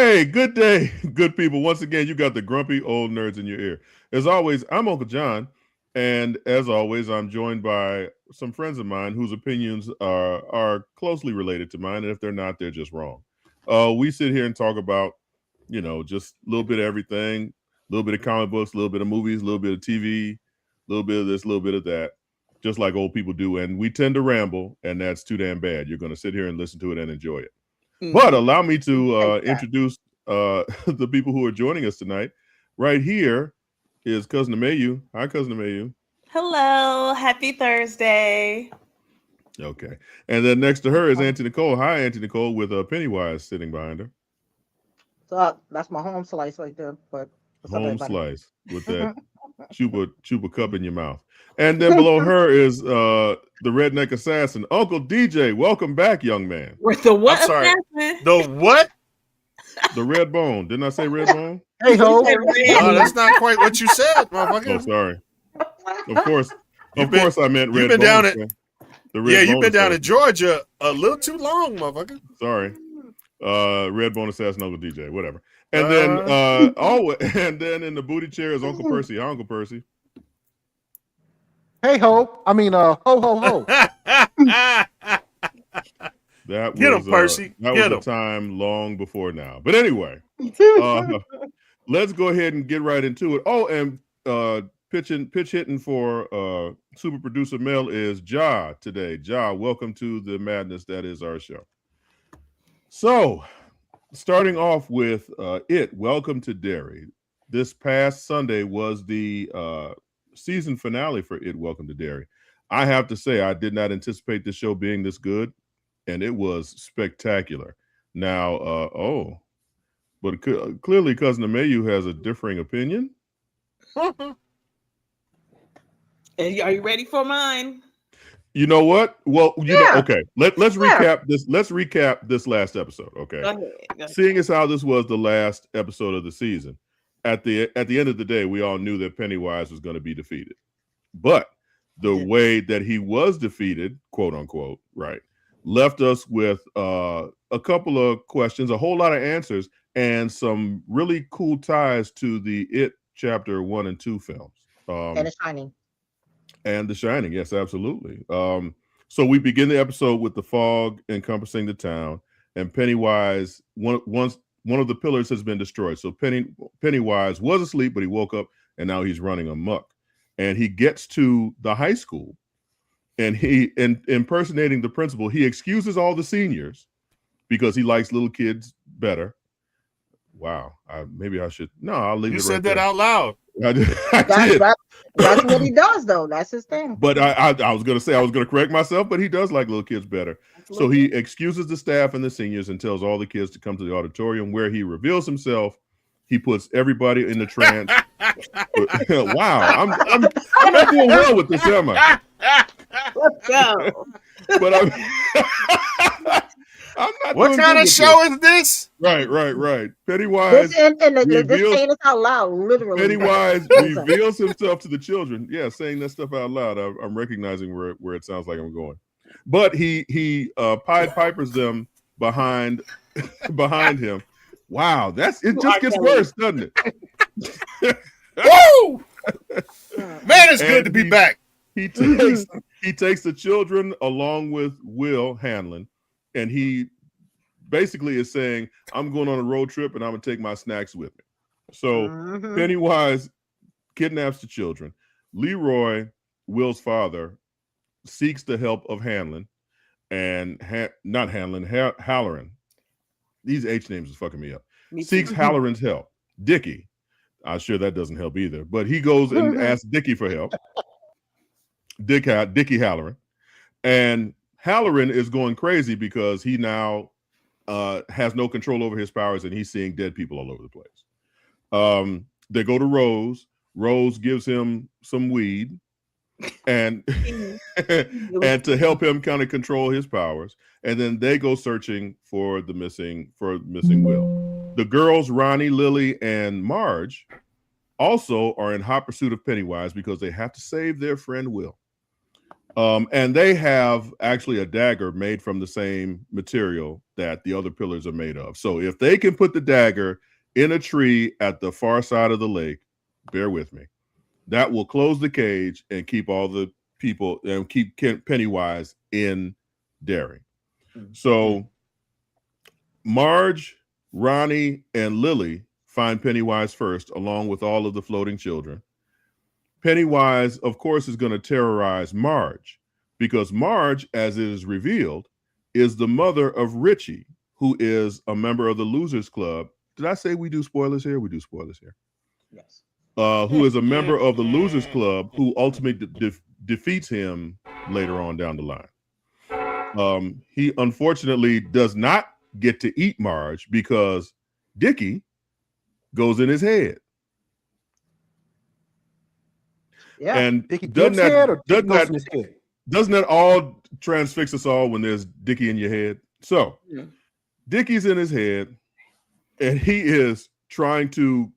day, good people. Once again, you got the grumpy old nerds in your ear. As always, I'm Uncle John, and as always, I'm joined by some friends of mine whose opinions are closely related to mine, and if they're not, they're just wrong. We sit here and talk about, just a little bit of everything, a little bit of comic books, a little bit of movies, a little bit of TV, a little bit of this, a little bit of that, just like old people do. And we tend to ramble, and that's too damn bad. You're going to sit here and listen to it and enjoy it. But allow me to introduce the people who are joining us tonight. Right here is Cousin Amayu. Hi, Cousin Amayu. Hello. Happy Thursday. Okay. And then next to her is Auntie Nicole. Hi, Auntie Nicole, with Pennywise sitting behind her. So that's my home slice right there. But home slice with that chupa cup in your mouth. And then below her is the redneck assassin, Uncle DJ. Welcome back, young man. With the what? I'm sorry. The what? The red bone. Didn't I say red bone? Hey ho. No, that's not quite what you said, motherfucker. Oh, sorry. Of course I meant red bone. You've been down in Georgia a little too long, motherfucker. Sorry. Red bone assassin, Uncle DJ, whatever. And then and then in the booty chair is Uncle Percy. Hi, Uncle Percy. Hey ho. I mean ho ho ho. That Get was him, Percy. That Get was him. a time long before now. But anyway, let's go ahead and get right into it. Oh, and pitch hitting for super producer Mel is Ja today. Ja, welcome to the madness that is our show. So, starting off with Welcome to Derry. This past Sunday was the season finale for Welcome to Derry. I have to say, I did not anticipate this show being this good, and it was spectacular. Now, but clearly Cousin Amayu has a differing opinion. Are you ready for mine? You know what? Well, okay. Let's recap this. Let's recap this last episode. Okay. Go ahead. Seeing as how this was the last episode of the season, at the end of the day, we all knew that Pennywise was going to be defeated. But the way that he was defeated, quote unquote, right, left us with a couple of questions, a whole lot of answers, and some really cool ties to the It Chapter 1 and 2 films. And The Shining. And The Shining, yes, absolutely. So we begin the episode with the fog encompassing the town, and Pennywise, one of the pillars has been destroyed. So Pennywise was asleep, but he woke up, and now he's running amok. And he gets to the high school, and impersonating the principal, he excuses all the seniors because he likes little kids better. Wow, maybe I should. No, I'll leave it right there. You said that out loud. I did. That's what he does, though. That's his thing. But I was going to say, I was going to correct myself, but he does like little kids better. So he excuses the staff and the seniors and tells all the kids to come to the auditorium, where he reveals himself. He puts everybody in the trance. Wow, I'm not doing well with this, am I? Let's go. But I'm not. What kind of show is this? Right. Pennywise This saying it out loud, literally. Pennywise reveals himself to the children. Yeah, saying that stuff out loud. I'm recognizing where it sounds like I'm going. But he Pied Pipers them behind him. Wow, it just gets worse, doesn't it? Woo! Man, it's good to be back. He takes the children along with Will Hanlon, and he basically is saying, I'm going on a road trip and I'm gonna take my snacks with me. So Pennywise kidnaps the children. Leroy, Will's father, seeks the help of Hanlon and not Hanlon, Halloran. These H names is fucking me up. Seeks Halloran's help. Dickie. I'm sure that doesn't help either. But he goes and asks Dickie for help. Dickie Halloran. And Halloran is going crazy because he now has no control over his powers, and he's seeing dead people all over the place. They go to Rose. Rose gives him some weed and to help him kind of control his powers. And then they go searching for missing Will. The girls, Ronnie, Lily, and Marge, also are in hot pursuit of Pennywise because they have to save their friend Will. And they have actually a dagger made from the same material that the other pillars are made of. So if they can put the dagger in a tree at the far side of the lake, bear with me, that will close the cage and keep all the people and keep Pennywise in Derry. So Marge, Ronnie, and Lily find Pennywise first, along with all of the floating children. Pennywise, of course, is going to terrorize Marge because Marge, as it is revealed, is the mother of Richie, who is a member of the Losers Club. Did I say we do spoilers here? We do spoilers here. Yes. Who is a member of the Losers Club who ultimately defeats him later on down the line. He unfortunately does not get to eat Marge because Dickie goes in his head. Yeah. And Dickie doesn't gives head or that, Dickie goes in his head? doesn't that all transfix us all when there's Dickie in your head? So Dickie's in his head and he is trying to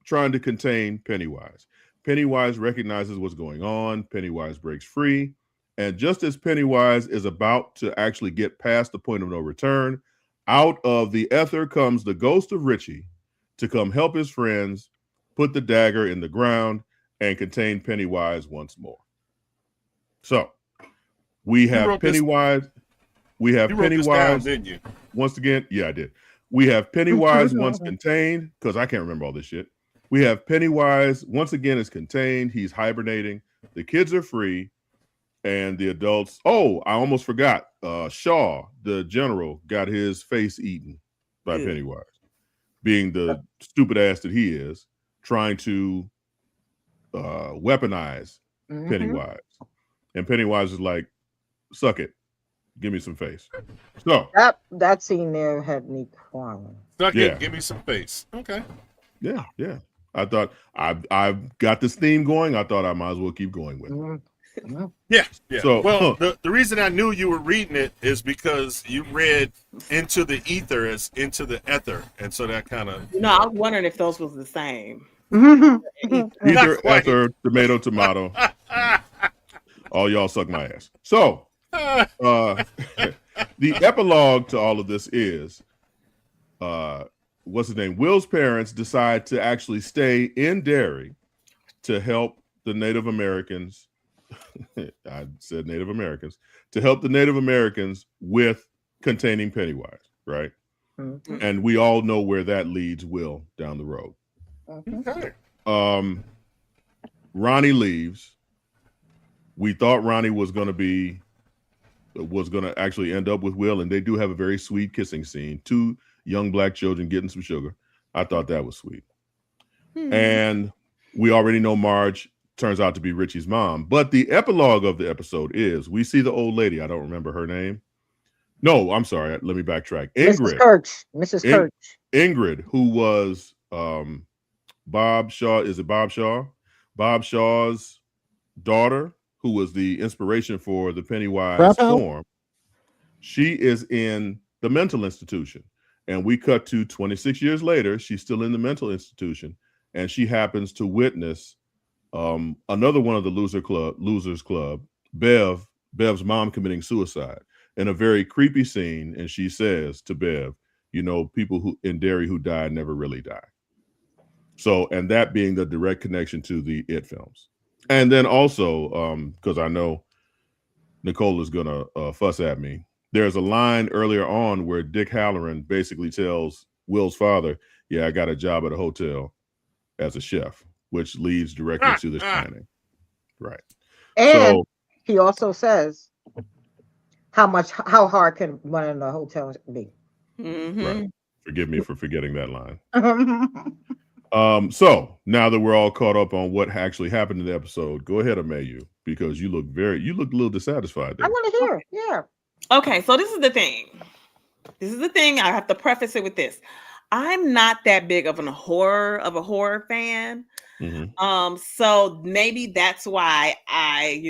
contain Pennywise. Pennywise recognizes what's going on. Pennywise breaks free. And just as Pennywise is about to actually get past the point of no return, out of the ether comes the ghost of Richie to come help his friends put the dagger in the ground and contain Pennywise once more. So we have Pennywise. We have Pennywise. Didn't you? Once again, yeah, I did. We have Pennywise once contained, because I can't remember all this shit. We have Pennywise once again is contained. He's hibernating. The kids are free. And the adults, oh, I almost forgot. Shaw, the general, got his face eaten by Pennywise, being the stupid ass that he is, trying to weaponize Pennywise. And Pennywise is like, suck it. Give me some face. So that scene there had me crying. Suck it, give me some face. Okay. Yeah. I thought I've got this theme going. I thought I might as well keep going with it. Yeah. So, the reason I knew you were reading it is because you read into the ether as into the ether, and so that kind of. No, I was wondering if those was the same. Ether, ether, tomato. All y'all suck my ass. So, the epilogue to all of this is, what's his name? Will's parents decide to actually stay in Derry to help the Native Americans. I said Native Americans, to help the Native Americans with containing Pennywise, right? And we all know where that leads Will down the road. Okay. Ronnie leaves. We thought Ronnie was going to actually end up with Will, and they do have a very sweet kissing scene. 2 young black children getting some sugar. I thought that was sweet. And we already know Marge turns out to be Richie's mom. But the epilogue of the episode is we see the old lady. I don't remember her name. No, I'm sorry. Let me backtrack. Ingrid. Mrs. Kirch. Ingrid, who was Bob Shaw. Is it Bob Shaw? Bob Shaw's daughter, who was the inspiration for the Pennywise form. She is in the mental institution. And we cut to 26 years later. She's still in the mental institution. And she happens to witness another one of the Losers Club, Bev's mom committing suicide in a very creepy scene. And she says to Bev, you know, people who in Derry who die never really die. So, and that being the direct connection to the It films. And then also, because I know Nicole is going to fuss at me, there's a line earlier on where Dick Halloran basically tells Will's father, yeah, I got a job at a hotel as a chef, which leads directly to this planning. Right. And he also says how hard can one in a hotel be? Right. Forgive me for forgetting that line. So now that we're all caught up on what actually happened in the episode, go ahead, Amayu, because you look a little dissatisfied there. I want to hear it. Yeah. Okay, so this is the thing. I have to preface it with this. I'm not that big of a horror fan. So maybe that's why I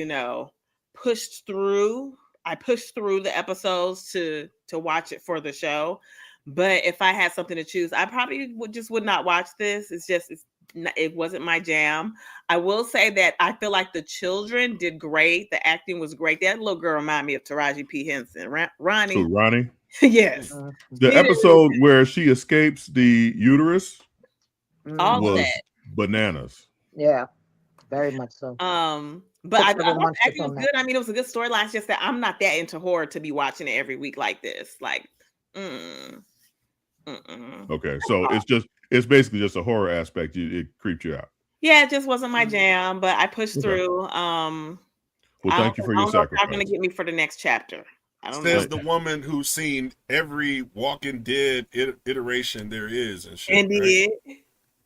pushed through the episodes to watch it for the show. But if I had something to choose, I probably would not watch this. It's It wasn't my jam. I will say that I feel like the children did great. The acting was great. That little girl reminded me of Taraji P. Henson. Ronnie. So Ronnie, Yes. the episode where she escapes the uterus All of was that. bananas. Yeah, very much so. But I Took thought months the to acting was film that. good. I mean, it was a good storyline. It's just that I'm not that into horror to be watching it every week like this. Like, Okay, so it's basically just a horror aspect. It creeped you out. Yeah, it just wasn't my jam, but I pushed Okay. through. Well, thank you for your I don't know if y'all sacrifice. gonna get me for the next chapter. I don't Says know. the woman who's seen every Walking Dead iteration there is and shit. Indeed. Right?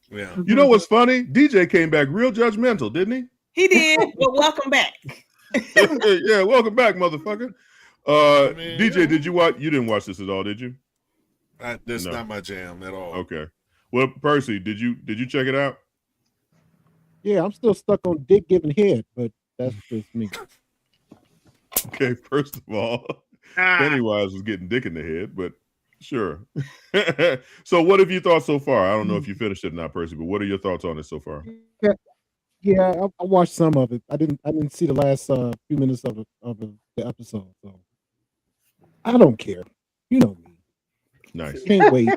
Yeah. You know what's funny? DJ came back real judgmental, didn't He did. Well, welcome back. he? Yeah, welcome back, motherfucker. mean, DJ, yeah. did you watch? You didn't watch this at all, did you? That's No. not my jam at all. Okay. Well, Percy, did you check it out? Yeah, I'm still stuck on dick giving head, but that's just me. Okay, first of all, Pennywise was getting dick in the head, but sure. So what have you thought so far? I don't know if you finished it or not, Percy, but what are your thoughts on it so far? Yeah, I watched some of it. I didn't see the last few minutes of the episode, so I don't care. You know me. Nice. Can't wait.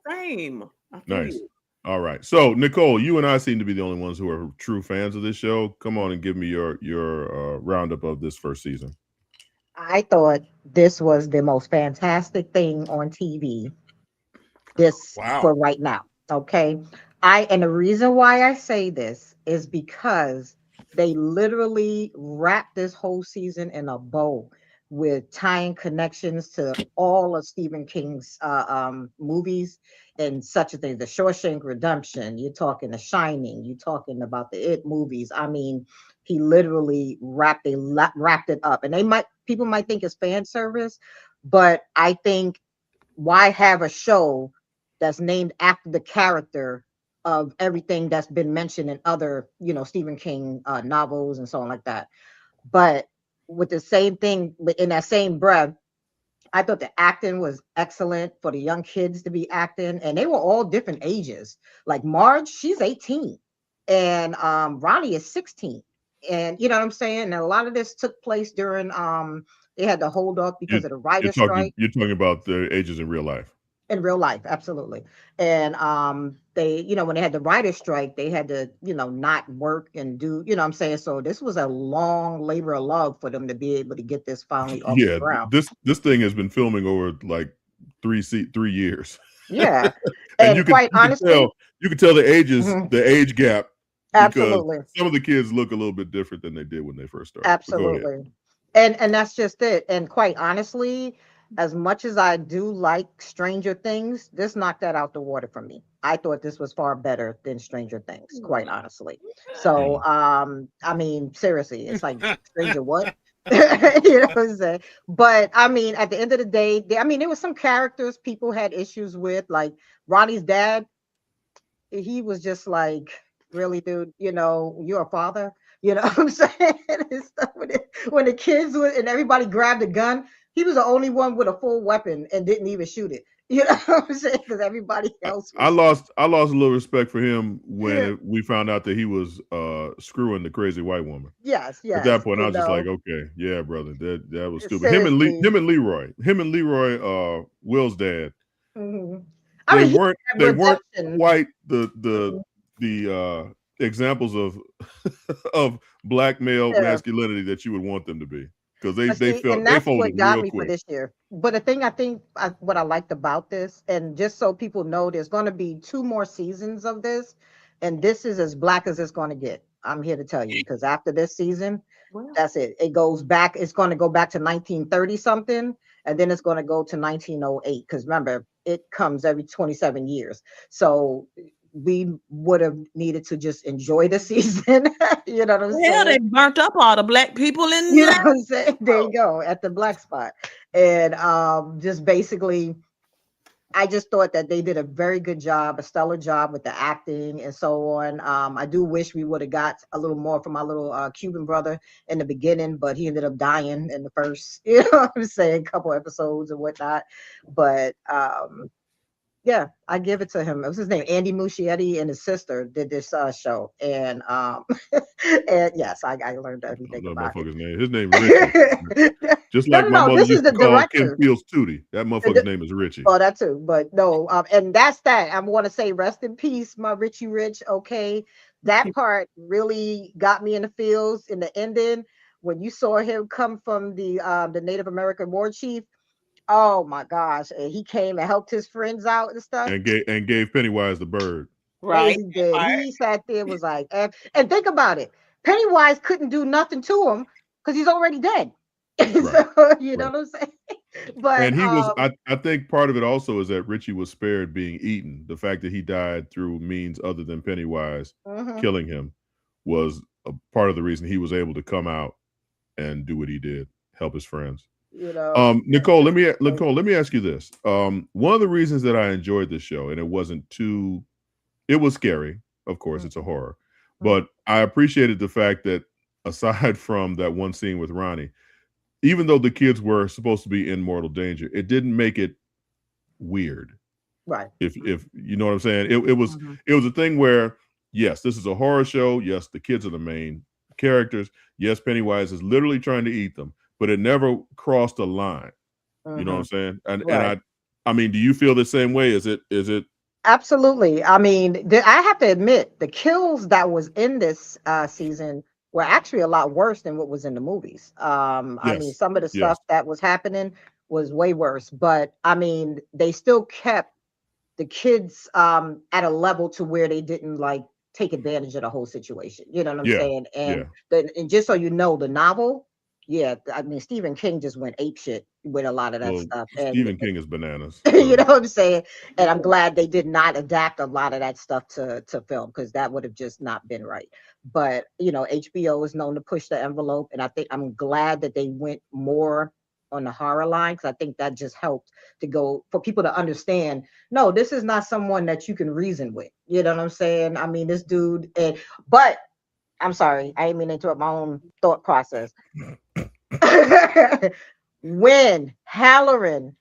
Same. Nice. All right. So, Nicole, you and I seem to be the only ones who are true fans of this show. Come on and give me your roundup of this first season. I thought this was the most fantastic thing on TV. For right now. Okay. And the reason why I say this is because they literally wrapped this whole season in a bow with tying connections to all of Stephen King's movies and such a thing. The Shawshank Redemption, you're talking The Shining, you're talking about the It movies. I mean, he literally wrapped it up. And people might think it's fan service, but I think why have a show that's named after the character of everything that's been mentioned in other, Stephen King novels and so on like that. But with the same thing, in that same breath, I thought the acting was excellent for the young kids to be acting, and they were all different ages. Like Marge, she's 18, and Ronnie is 16. And you know what I'm saying? And a lot of this took place during they had to hold off because of the writer's strike. You're talking about the ages in real life. In real life, absolutely. And they, when they had the writer's strike, they had to, not work and do, what I'm saying? So this was a long labor of love for them to be able to get this finally off the ground. This thing has been filming over like 3 years. Yeah. And honestly, you can tell the ages, the age gap. Absolutely. Some of the kids look a little bit different than they did when they first started. Absolutely. And that's just it. And quite honestly, as much as I do like Stranger Things, this knocked that out the water for me. I thought this was far better than Stranger Things, quite honestly. So, I mean, seriously, it's like Stranger what? You know what I'm saying? But I mean, at the end of the day, there was some characters people had issues with, like Ronnie's dad. He was just like, really, dude, you're a father. You know what I'm saying? And stuff when the kids and everybody grabbed a gun, he was the only one with a full weapon and didn't even shoot it. You know what I'm saying? Because everybody else I lost a little respect for him when we found out that he was screwing the crazy white woman. Yes. At that point, I was just like, okay, yeah, brother, that was stupid. Seriously. Him and Leroy, Will's dad. Mm-hmm. They weren't quite the examples of black male masculinity that you would want them to be, because they folded what got real me quick. for this year. But the thing what I liked about this, and just so people know, there's going to be 2 more seasons of this, and this is as black as it's going to get. I'm here to tell you, because after this season, that's it. It goes back. It's going to go back to 1930 something, and then it's going to go to 1908. Because remember, it comes every 27 years. So we would have needed to just enjoy the season. You know what I'm saying? Yeah, they burnt up all the black people in you know what I'm saying? There you go, at the black spot. And just basically, I just thought that they did a very good job, a stellar job with the acting and so on. I do wish we would have got a little more from my little Cuban brother in the beginning, but he ended up dying in the first, couple episodes and whatnot. But Yeah, I give it to him. What's his name? Andy Muschietti and his sister did this show, and and yes, I learned I everything don't know that about motherfucker's name. His name Richie. it. Just No, like no, my no. mother This is used to the call Ken director. Fields Tootie. That motherfucker's name is Richie. Oh, that too. But no, and that's that. I want to say rest in peace, my Richie Rich. Okay, that part really got me in the feels in the ending when you saw him come from the Native American war chief. Oh my gosh, and he came and helped his friends out and stuff. And gave Pennywise the bird. Hey, Right. he did. He sat there, was like, and think about it. Pennywise couldn't do nothing to him because he's already dead. Right. So you know Right. what I'm saying. But And he was I think part of it also is that Richie was spared being eaten. The fact that he died through means other than Pennywise killing him was a part of the reason he was able to come out and do what he did, help his friends. you know, Nicole, let me ask you this. One of the reasons that I enjoyed this show, and it was scary, of course, it's a horror, but I appreciated the fact that aside from that one scene with Ronnie, even though the kids were supposed to be in mortal danger, it didn't make it weird. right. If you know what I'm saying, it was a thing where yes, this is a horror show. Yes, the kids are the main characters. Yes, Pennywise is literally trying to eat them, but it never crossed a line. You know what I'm saying? And Right. I mean, do you feel the same way? Is it Absolutely. I mean, I have to admit, the kills that was in this season were actually a lot worse than what was in the movies. I mean, yes, some of the yes, stuff that was happening was way worse, but I mean, they still kept the kids at a level to where they didn't like take advantage of the whole situation. You know what I'm yeah, saying? yeah. And just so you know, the novel, yeah, I mean, Stephen King just went ape shit with a lot of that Well, stuff, and Stephen King is bananas. you So know what I'm saying? And I'm glad they did not adapt a lot of that stuff to film because that would have just not been right. But you know, HBO is known to push the envelope, and I think I'm glad that they went more on the horror line because I think that just helped to go for people to understand. No, this is not someone that you can reason with. You know what I'm saying? I mean, this dude. But I'm sorry, I didn't mean to interrupt my own thought process. When Halloran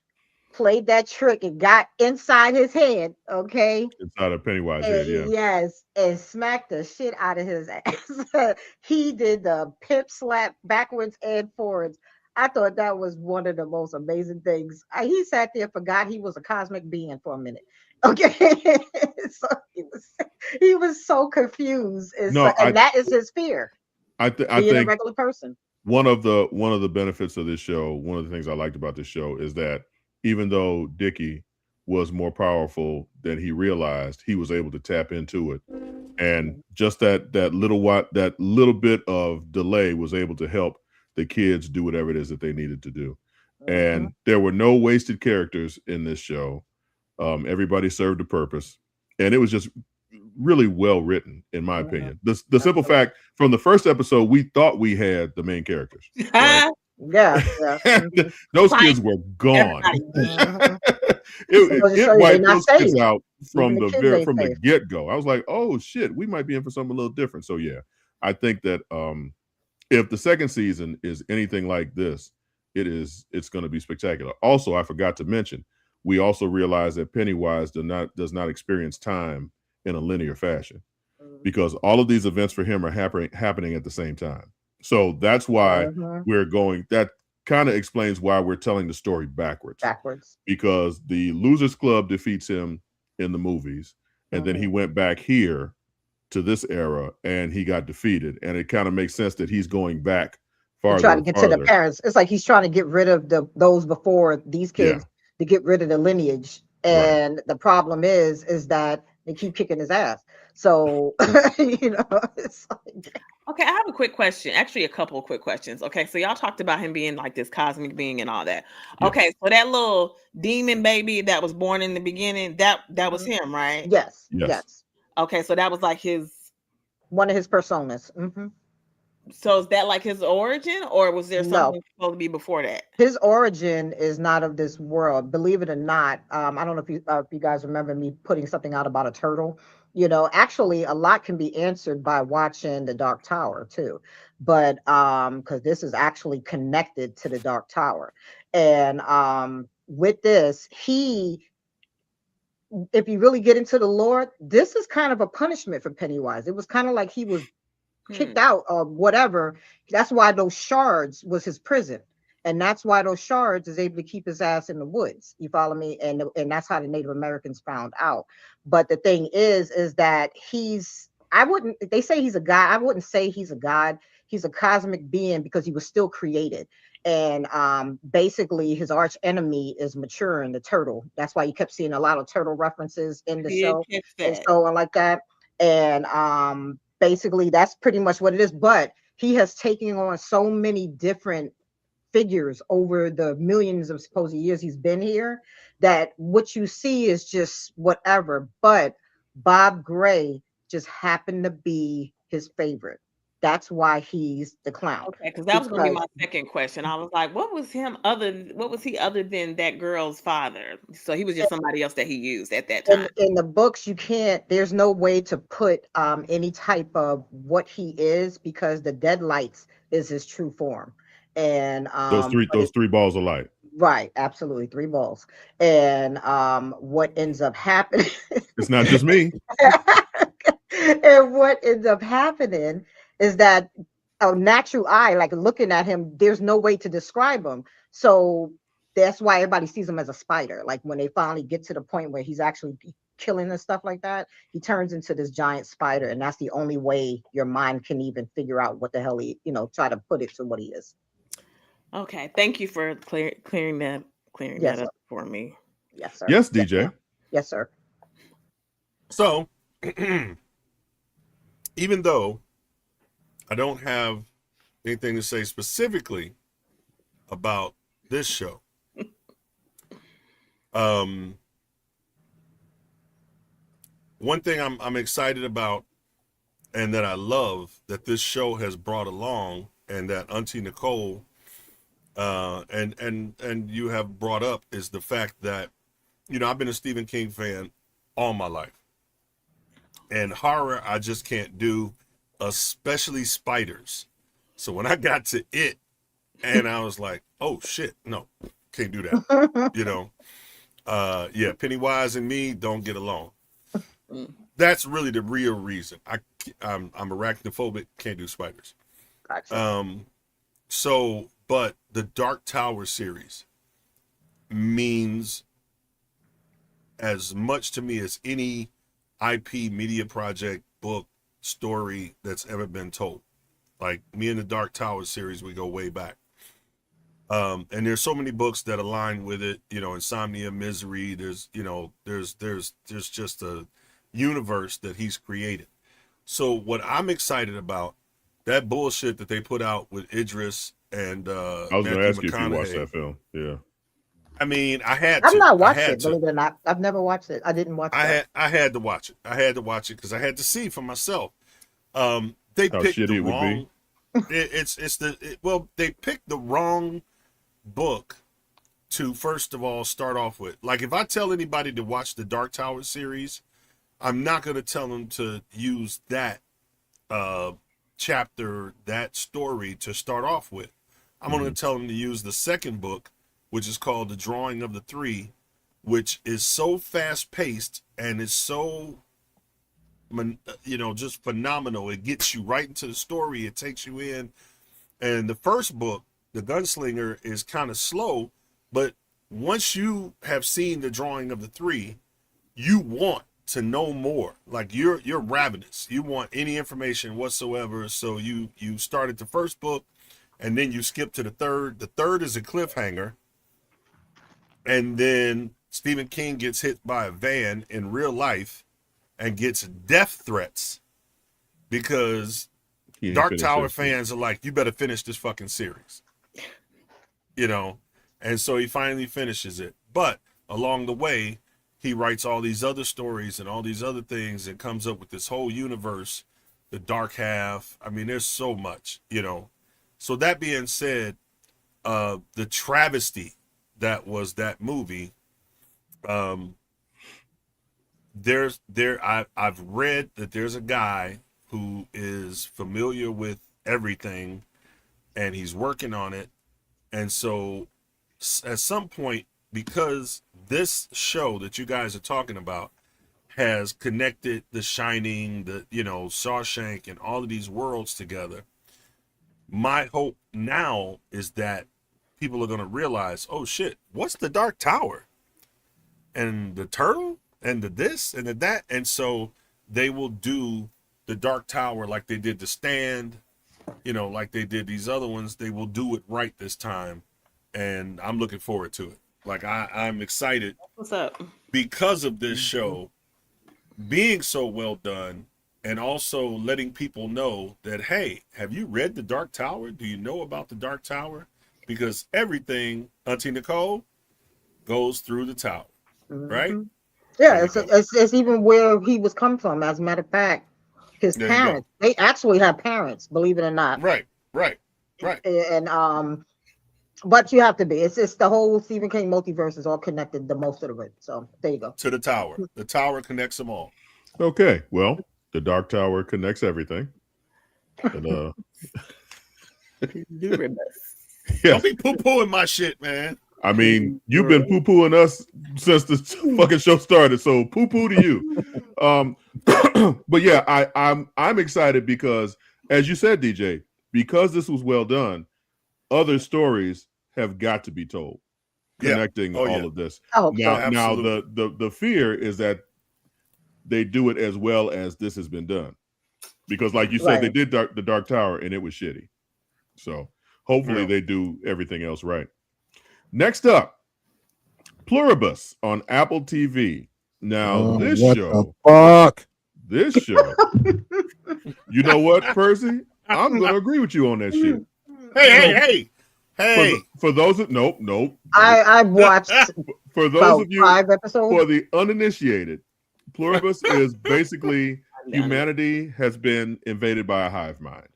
played that trick and got inside his head, okay? inside of Pennywise And, head, yeah. yes, and smacked the shit out of his ass. He did the pip slap backwards and forwards. I thought that was one of the most amazing things. He sat there, forgot he was a cosmic being for a minute. Okay, so he was so confused, No, and that is his fear, I being a think regular person. one of the benefits of this show, one of the things I liked about this show is that even though Dickie was more powerful than he realized, he was able to tap into it. And just that little bit of delay was able to help the kids do whatever it is that they needed to do. And there were no wasted characters in this show. Everybody served a purpose. And it was just really well written, in my opinion. The simple fact from the first episode, we thought we had the main characters. Right? Yeah, yeah. Those kids were gone. It They're wiped not those kids safe. out Even from the the kids ain't from the safe. get-go. I was like, oh shit, we might be in for something a little different. So yeah, I think that if the second season is anything like this, it's going to be spectacular. Also, I forgot to mention, we also realize that Pennywise does not experience time in a linear fashion because all of these events for him are happening at the same time. So that's why we're going. That kind of explains why we're telling the story backwards. Because the Losers Club defeats him in the movies, and then he went back here to this era and he got defeated. And it kind of makes sense that he's going back farther. Trying to get to the parents. It's like he's trying to get rid of those before these kids to get rid of the lineage. And the problem is that they keep kicking his ass. So you know, it's like, okay, I have a quick question. Actually, a couple of quick questions. Okay, so y'all talked about him being like this cosmic being and all that. Okay, so that little demon baby that was born in the beginning, that was him, right? Yes. Okay, so that was like one of his personas. So is that like his origin, or was there something supposed to be before that? His origin is not of this world, believe it or not. I don't know if you guys remember me putting something out about a turtle. You know, actually, a lot can be answered by watching The Dark Tower too, but because this is actually connected to The Dark Tower, and with this, he if you really get into the lore, this is kind of a punishment for Pennywise. It was kind of like he was kicked out or whatever. That's why those shards was his prison. And that's why those shards is able to keep his ass in the woods. You follow me? And that's how the Native Americans found out. But the thing is that they say he's a god. I wouldn't say he's a god. He's a cosmic being because he was still created. And basically his arch enemy is maturing, the turtle. That's why you kept seeing a lot of turtle references in the show and so on like that. And basically that's pretty much what it is. But he has taken on so many different figures over the millions of supposed years he's been here that what you see is just whatever. But Bob Gray just happened to be his favorite. That's why he's the clown. Okay, because that was going to be my second question. I was like, what was he other than that girl's father? So he was just somebody else that he used at that time. In the books, there's no way to put any type of what he is because the Deadlights is his true form. And those three balls of light. Right, absolutely, 3 balls. And what ends up happening? It's not just me. And what ends up happening is that a natural eye, like looking at him, there's no way to describe him. So that's why everybody sees him as a spider. Like when they finally get to the point where he's actually killing and stuff like that, he turns into this giant spider, and that's the only way your mind can even figure out what the hell try to put it to what he is. Okay, thank you for clearing that up for me. Yes, sir. Yes, DJ. Yes, sir. So, even though I don't have anything to say specifically about this show, one thing I'm excited about and that I love that this show has brought along and that Auntie Nicole and you have brought up is the fact that, I've been a Stephen King fan all my life. And horror, I just can't do, especially spiders. So when I got to it, and I was like, oh, shit, no, can't do that. Yeah, Pennywise and me don't get along. That's really the real reason. I'm arachnophobic, can't do spiders. Gotcha. But the Dark Tower series means as much to me as any IP media project, book, story that's ever been told. Like me and the Dark Tower series, we go way back. And there's so many books that align with it, Insomnia, Misery, there's just a universe that he's created. So what I'm excited about, that bullshit that they put out with Idris and I was going to ask you if you watched that film. Yeah. I mean, I had to. I've not watched it, believe it or not. I've never watched it. I didn't watch it. I had to watch it. I had to watch it because I had to see for myself. They picked the wrong. They picked the wrong book to first of all start off with. Like if I tell anybody to watch the Dark Tower series, I'm not going to tell them to use that chapter, that story to start off with. I'm going to tell them to use the second book, which is called The Drawing of the Three, which is so fast paced and is so, just phenomenal. It gets you right into the story. It takes you in. And the first book, The Gunslinger, is kind of slow, but once you have seen The Drawing of the Three, you want to know more. Like you're ravenous. You want any information whatsoever. So you started the first book and then you skip to the third. The third is a cliffhanger. And then Stephen King gets hit by a van in real life and gets death threats because Dark Tower fans are like, you better finish this fucking series. And so he finally finishes it. But along the way, he writes all these other stories and all these other things and comes up with this whole universe, the dark half. I mean, there's so much, So that being said, the travesty that was that movie, I've read that there's a guy who is familiar with everything and he's working on it. And so at some point because this show that you guys are talking about has connected The Shining, the Shawshank, and all of these worlds together. My hope now is that people are going to realize, oh shit, what's the Dark Tower? And the turtle? And the this and the that? And so they will do the Dark Tower like they did The Stand, like they did these other ones. They will do it right this time. And I'm looking forward to it. Like I'm excited. What's up? Because of this show being so well done, and also letting people know that, hey, have you read The Dark Tower? Do you know about The Dark Tower? Because everything, Auntie Nicole, goes through the tower, right? Yeah, it's even where he was come from. As a matter of fact, his parents, they actually have parents, believe it or not. Right. And but you have to be. It's the whole Stephen King multiverse is all connected, the most of it. So there you go. To the tower. The tower connects them all. Okay, well, the Dark Tower connects everything. And, Pluribus. yes. Don't be poo-pooing my shit, man. I mean, you've been poo-pooing us since the fucking show started, so poo-poo to you. But yeah, I'm excited because, as you said, DJ, because this was well done, other stories have got to be told, connecting all of this. Oh, now the fear is that they do it as well as this has been done, because, like you said, they did the Dark Tower and it was shitty. So hopefully they do everything else right. Next up, Pluribus on Apple TV. Now this show, you know what, Percy? I'm gonna agree with you on that shit. Hey. For those that nope. I've watched for those of you 5 episodes. For the uninitiated, Pluribus is basically humanity has been invaded by a hive mind,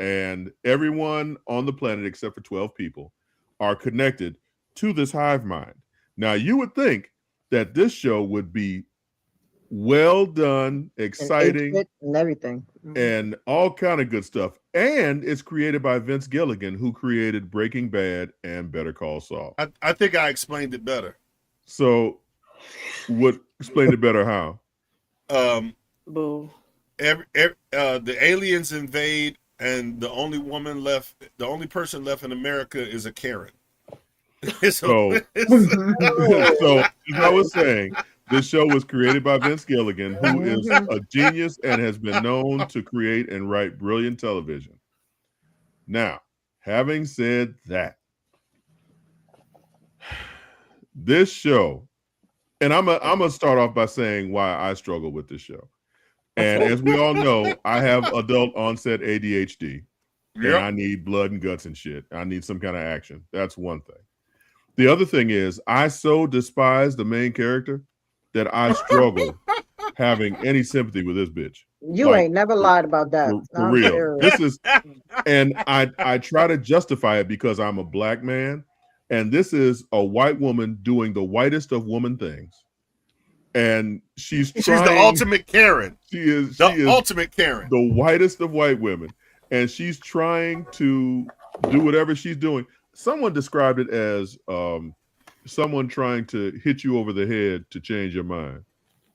and everyone on the planet except for 12 people are connected to this hive mind. Now, you would think that this show would be well done, exciting, and everything, and all kind of good stuff. And it's created by Vince Gilligan, who created Breaking Bad and Better Call Saul. I think I explained it better. So, explain it better how? Boo. The aliens invade, and the only person left in America is a Karen. So as I was saying, this show was created by Vince Gilligan, who is a genius and has been known to create and write brilliant television. Now, having said that, this show, and I'm gonna start off by saying why I struggle with this show. And as we all know, I have adult onset ADHD, and I need blood and guts and shit. I need some kind of action. That's one thing. The other thing is, I so despise the main character that I struggle having any sympathy with this bitch. You ain't never lied about that. For real. This is, and I try to justify it because I'm a black man, and this is a white woman doing the whitest of woman things. And she's the ultimate Karen. She is ultimate Karen. The whitest of white women. And she's trying to do whatever she's doing. Someone described it as someone trying to hit you over the head to change your mind.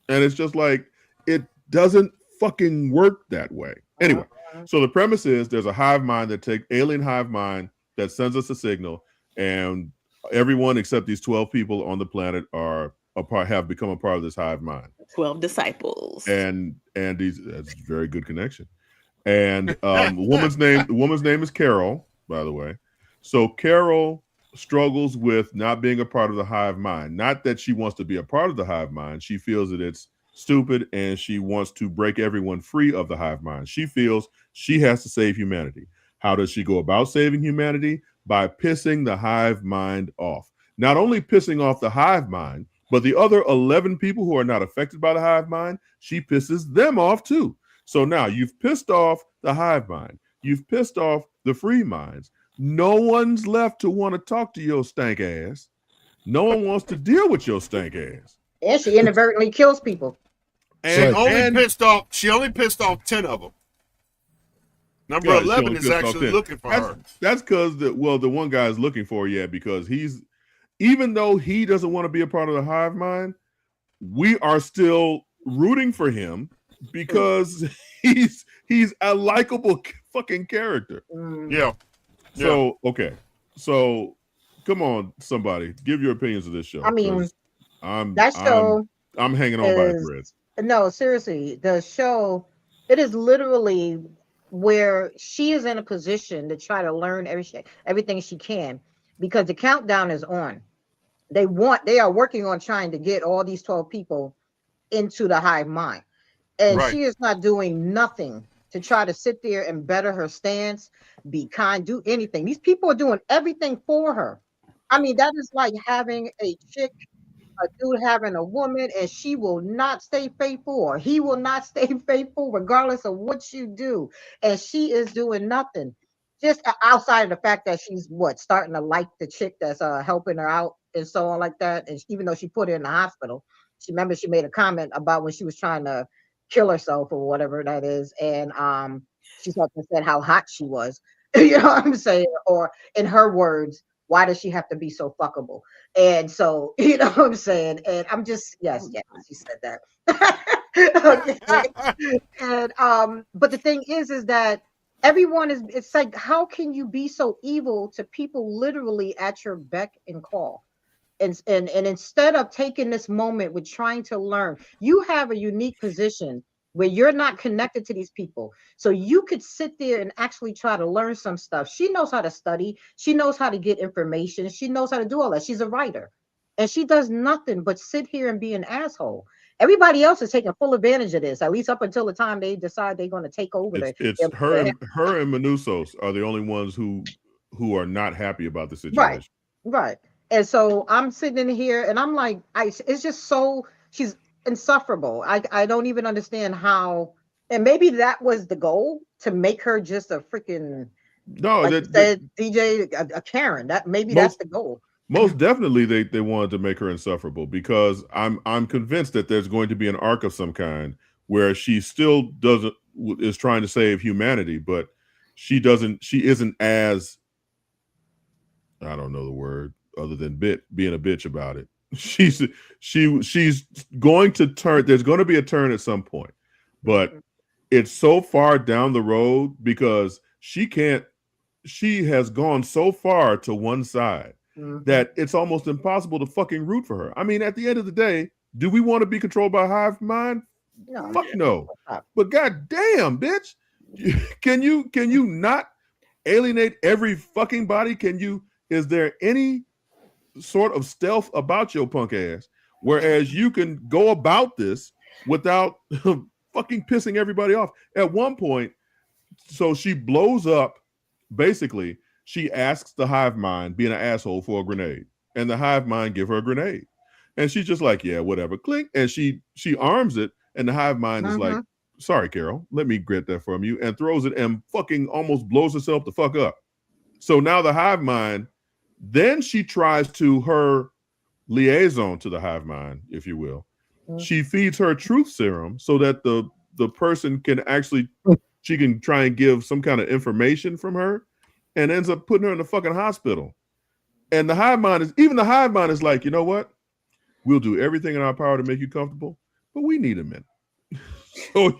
And it's just like, it doesn't fucking work that way. Anyway, so the premise is there's a hive mind alien hive mind that sends us a signal, and everyone except these 12 people on the planet have become a part of this hive mind. 12 disciples. And that's a very good connection. And the woman's name is Carol, by the way. So Carol struggles with not being a part of the hive mind. Not that she wants to be a part of the hive mind. She feels that it's stupid and she wants to break everyone free of the hive mind. She feels she has to save humanity. How does she go about saving humanity? By pissing the hive mind off. Not only pissing off the hive mind, but the other 11 people who are not affected by the hive mind, she pisses them off too. So now you've pissed off the hive mind. You've pissed off the free minds. No one's left to want to talk to your stank ass. No one wants to deal with your stank ass. And she inadvertently kills people. And she only pissed off 10 of them. Number 11 is actually looking for her. That's because the one guy is looking for her, because even though he doesn't want to be a part of the hive mind, we are still rooting for him because he's a likable fucking character. Yeah. So okay, so come on, somebody, give your opinions of this show. I mean, I'm hanging on by a thread. No, seriously, the show, it is literally where she is in a position to try to learn everything she can, because the countdown is on. They are working on trying to get all these 12 people into the hive mind, and she is not doing nothing to try to sit there and better her stance, be kind, do anything. These people are doing everything for her. I mean, that is like having a chick, a dude having a woman, and she will not stay faithful, or he will not stay faithful, regardless of what you do. And she is doing nothing. Just outside of the fact that she's starting to like the chick that's helping her out and so on like that. And even though she put her in the hospital, she made a comment about when she was trying to kill herself or whatever that is, and she said how hot she was. You know what I'm saying? Or in her words, why does she have to be so fuckable? And so, you know what I'm saying? And I'm just, yes, she said that. Okay. And but the thing is that everyone is, it's like, how can you be so evil to people literally at your beck and call? And instead of taking this moment with trying to learn, you have a unique position where you're not connected to these people. So you could sit there and actually try to learn some stuff. She knows how to study. She knows how to get information. She knows how to do all that. She's a writer. And she does nothing but sit here and be an asshole. Everybody else is taking full advantage of this, at least up until the time they decide they're going to take over. It's her and Manusos are the only ones who are not happy about the situation. Right. And so I'm sitting in here and I'm like, it's just so, she's insufferable. I don't even understand how, and maybe that was the goal, to make her just a freaking, DJ, a Karen. That maybe that's the goal. Most definitely they wanted to make her insufferable, because I'm convinced that there's going to be an arc of some kind where she still is trying to save humanity, but she isn't as, I don't know the word other than being a bitch about it. She's going to turn. There's going to be a turn at some point, but it's so far down the road because she has gone so far to one side that it's almost impossible to fucking root for her. I mean, at the end of the day, do we want to be controlled by hive mind? No. Fuck no. But goddamn, bitch, can you not alienate every fucking body? Is there any sort of stealth about your punk ass, whereas you can go about this without fucking pissing everybody off? At one point, so she blows up, basically, she asks the hive mind, being an asshole, for a grenade, and the hive mind give her a grenade, and she's just like, yeah, whatever, clink, and she arms it, and the hive mind is like, sorry, Carol, let me get that from you, and throws it and fucking almost blows herself the fuck up. So now the hive mind, then she tries to, her liaison to the hive mind, if you will. She feeds her truth serum so that the person can actually, she can try and give some kind of information from her, and ends up putting her in the fucking hospital. And the hive mind is like, you know what? We'll do everything in our power to make you comfortable, but we need a minute. So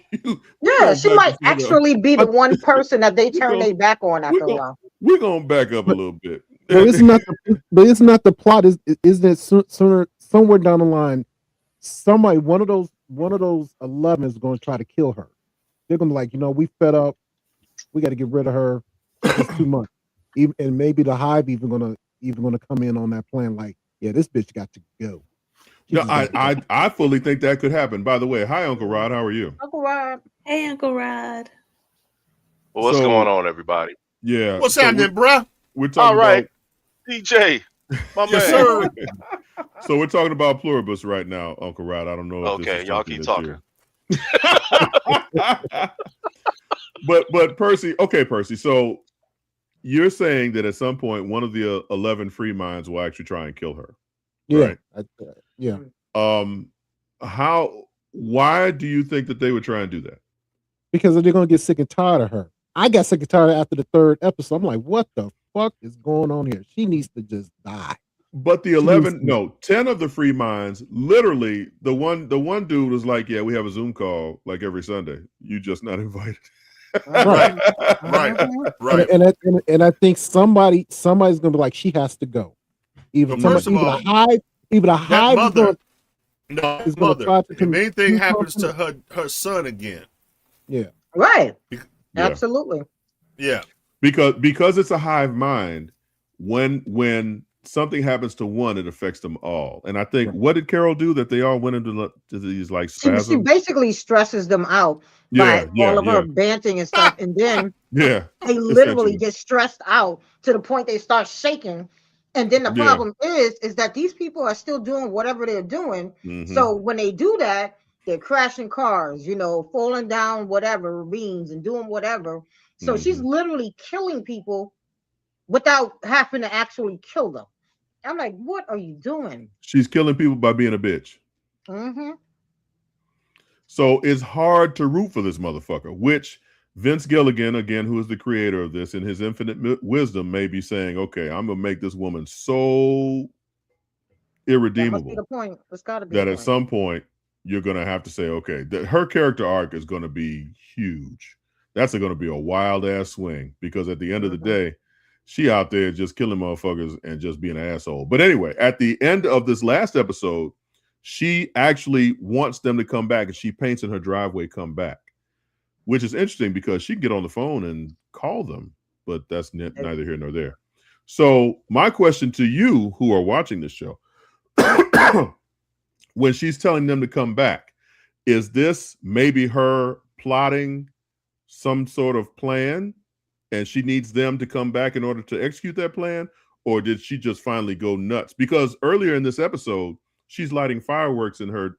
she might actually be the one person that they turn their back on after a while. We're gonna back up a little bit. But it's not the plot. Is that sooner somewhere down the line, somebody, one of those 11 is going to try to kill her. They're going to be like, we fed up. We got to get rid of her. It's too much. And maybe the hive even gonna come in on that plan. Like, yeah, this bitch got to go. No, I fully think that could happen. By the way, hi, Uncle Rod. How are you? Uncle Rod. Hey, Uncle Rod. Well, what's going on, everybody? Yeah. What's happening, bruh? We're talking about DJ, my man. Sir. So we're talking about Pluribus right now, Uncle Rod. I don't know. Okay, y'all keep talking. But Percy, so you're saying that at some point one of the 11 free minds will actually try and kill her. Yeah. Right? Yeah. Why do you think that they would try and do that? Because they're going to get sick and tired of her. I got sick and tired after the 3rd episode. I'm like, what the fuck is going on here? She needs to just die. But the 10 of the free minds, literally, the one dude was like, "Yeah, we have a Zoom call like every Sunday. You just not invited." Right. And I think somebody's gonna be like, she has to go. Even Well, first of all, even a hive mother. is going to try to. If anything happens to her son again, right, yeah. absolutely, yeah, because it's a hive mind. When something happens to one, it affects them all. And I think what did Carol do that they all went into these like spasms? She basically stresses them out by all of her banting and stuff, and then they literally get stressed out to the point they start shaking. And then the problem is that these people are still doing whatever they're doing. Mm-hmm. So when they do that, they're crashing cars, falling down whatever ravines and doing whatever. So she's literally killing people without having to actually kill them. I'm like, what are you doing? She's killing people by being a bitch. Mm-hmm. So it's hard to root for this motherfucker, which Vince Gilligan, again, who is the creator of this, in his infinite wisdom, may be saying, okay, I'm going to make this woman so irredeemable. That must be the point. It's got to be that at some point, you're going to have to say, okay, that her character arc is going to be huge. That's going to be a wild-ass swing, because at the end of the day, she out there just killing motherfuckers and just being an asshole. But anyway, at the end of this last episode, she actually wants them to come back, and she paints in her driveway, come back, which is interesting because she can get on the phone and call them, but that's neither here nor there. So my question to you who are watching this show, when she's telling them to come back, is this maybe her plotting some sort of plan, and she needs them to come back in order to execute that plan? Or did she just finally go nuts? Because earlier in this episode, she's lighting fireworks in her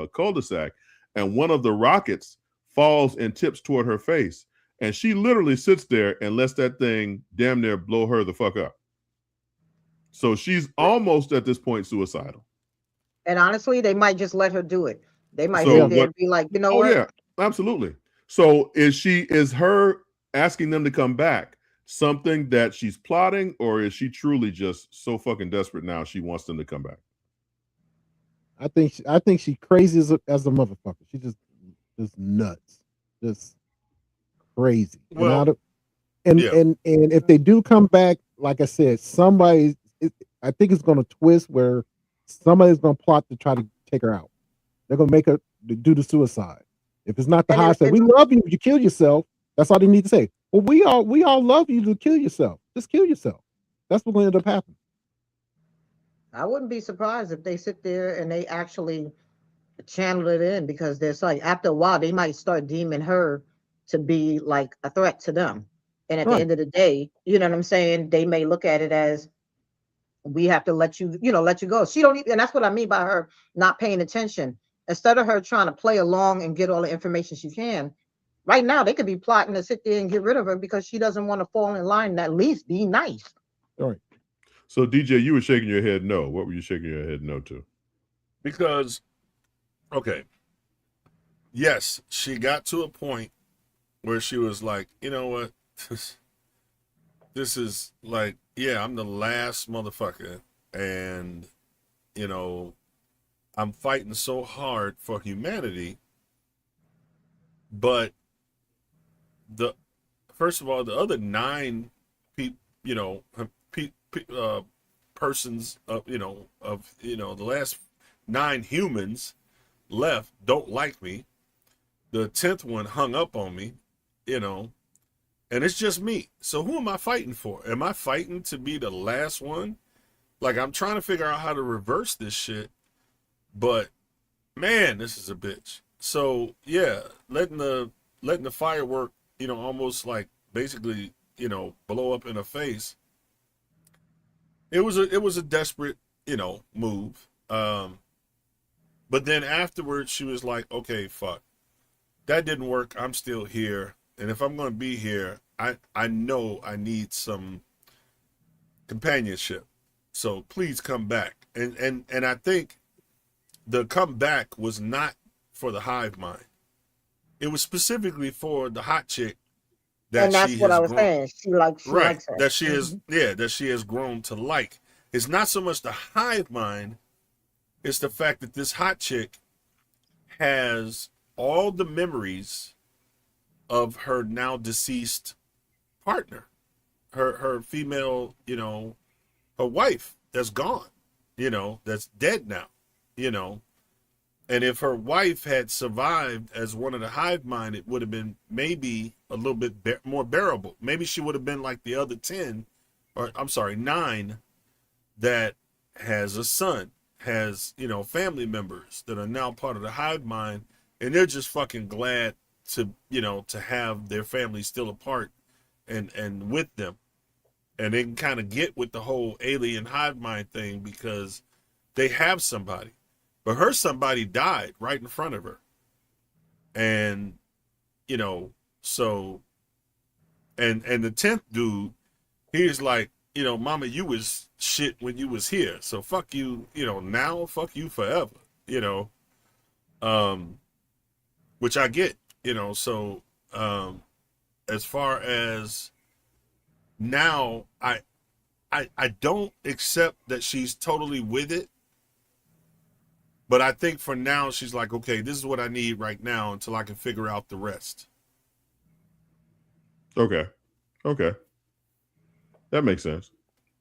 cul-de-sac, and one of the rockets falls and tips toward her face. And she literally sits there and lets that thing damn near blow her the fuck up. So she's almost at this point suicidal. And honestly, they might just let her do it. They might sit there and be like, you know what? Oh, yeah, absolutely. So is her asking them to come back something that she's plotting, or is she truly just so fucking desperate now she wants them to come back? I think she crazy as a motherfucker. She just nuts, just crazy. Well, and if they do come back, like I said, I think it's going to twist where somebody's going to plot to try to take her out. They're going to make her do the suicide. If it's not the high say, we love you, you kill yourself. That's all they need to say. Well, we all love you to kill yourself. Just kill yourself. That's what's going to end up happening. I wouldn't be surprised if they sit there and they actually channel it in, because there's like, after a while, they might start deeming her to be like a threat to them. And at the end of the day, you know what I'm saying? They may look at it as, we have to let you go. She don't even, and that's what I mean by her not paying attention. Instead of her trying to play along and get all the information she can, right now they could be plotting to sit there and get rid of her because she doesn't want to fall in line and at least be nice. All right. So DJ, you were shaking your head no. What were you shaking your head no to? Because, okay, yes, she got to a point where she was like, you know what, this is like, yeah, I'm the last motherfucker, and I'm fighting so hard for humanity, but first of all, the other 9 persons of the last 9 humans left don't like me. The 10th one hung up on me, and it's just me. So who am I fighting for? Am I fighting to be the last one? Like, I'm trying to figure out how to reverse this shit, but man, this is a bitch. So yeah, letting the firework, almost like basically, blow up in her face. It was a desperate, move. But then afterwards she was like, okay, fuck, that didn't work. I'm still here. And if I'm going to be here, I know I need some companionship. So please come back. And I think the comeback was not for the hive mind. It was specifically for the hot chick. And that's what I was saying. She likes her. That she is, that she has grown to like. It's not so much the hive mind, it's the fact that this hot chick has all the memories of her now deceased partner, her female, her wife that's gone, that's dead now, And if her wife had survived as one of the hive mind, it would have been maybe a little bit more bearable. Maybe she would have been like the other 9 that has a son, has, family members that are now part of the hive mind, and they're just fucking glad to, to have their family still apart and with them. And they can kind of get with the whole alien hive mind thing because they have somebody. But her somebody died right in front of her. And, so, and the 10th dude, he's like, mama, you was shit when you was here. So fuck you, now, fuck you forever, which I get, so, as far as now, I don't accept that she's totally with it. But I think for now, she's like, okay, this is what I need right now until I can figure out the rest. Okay. That makes sense.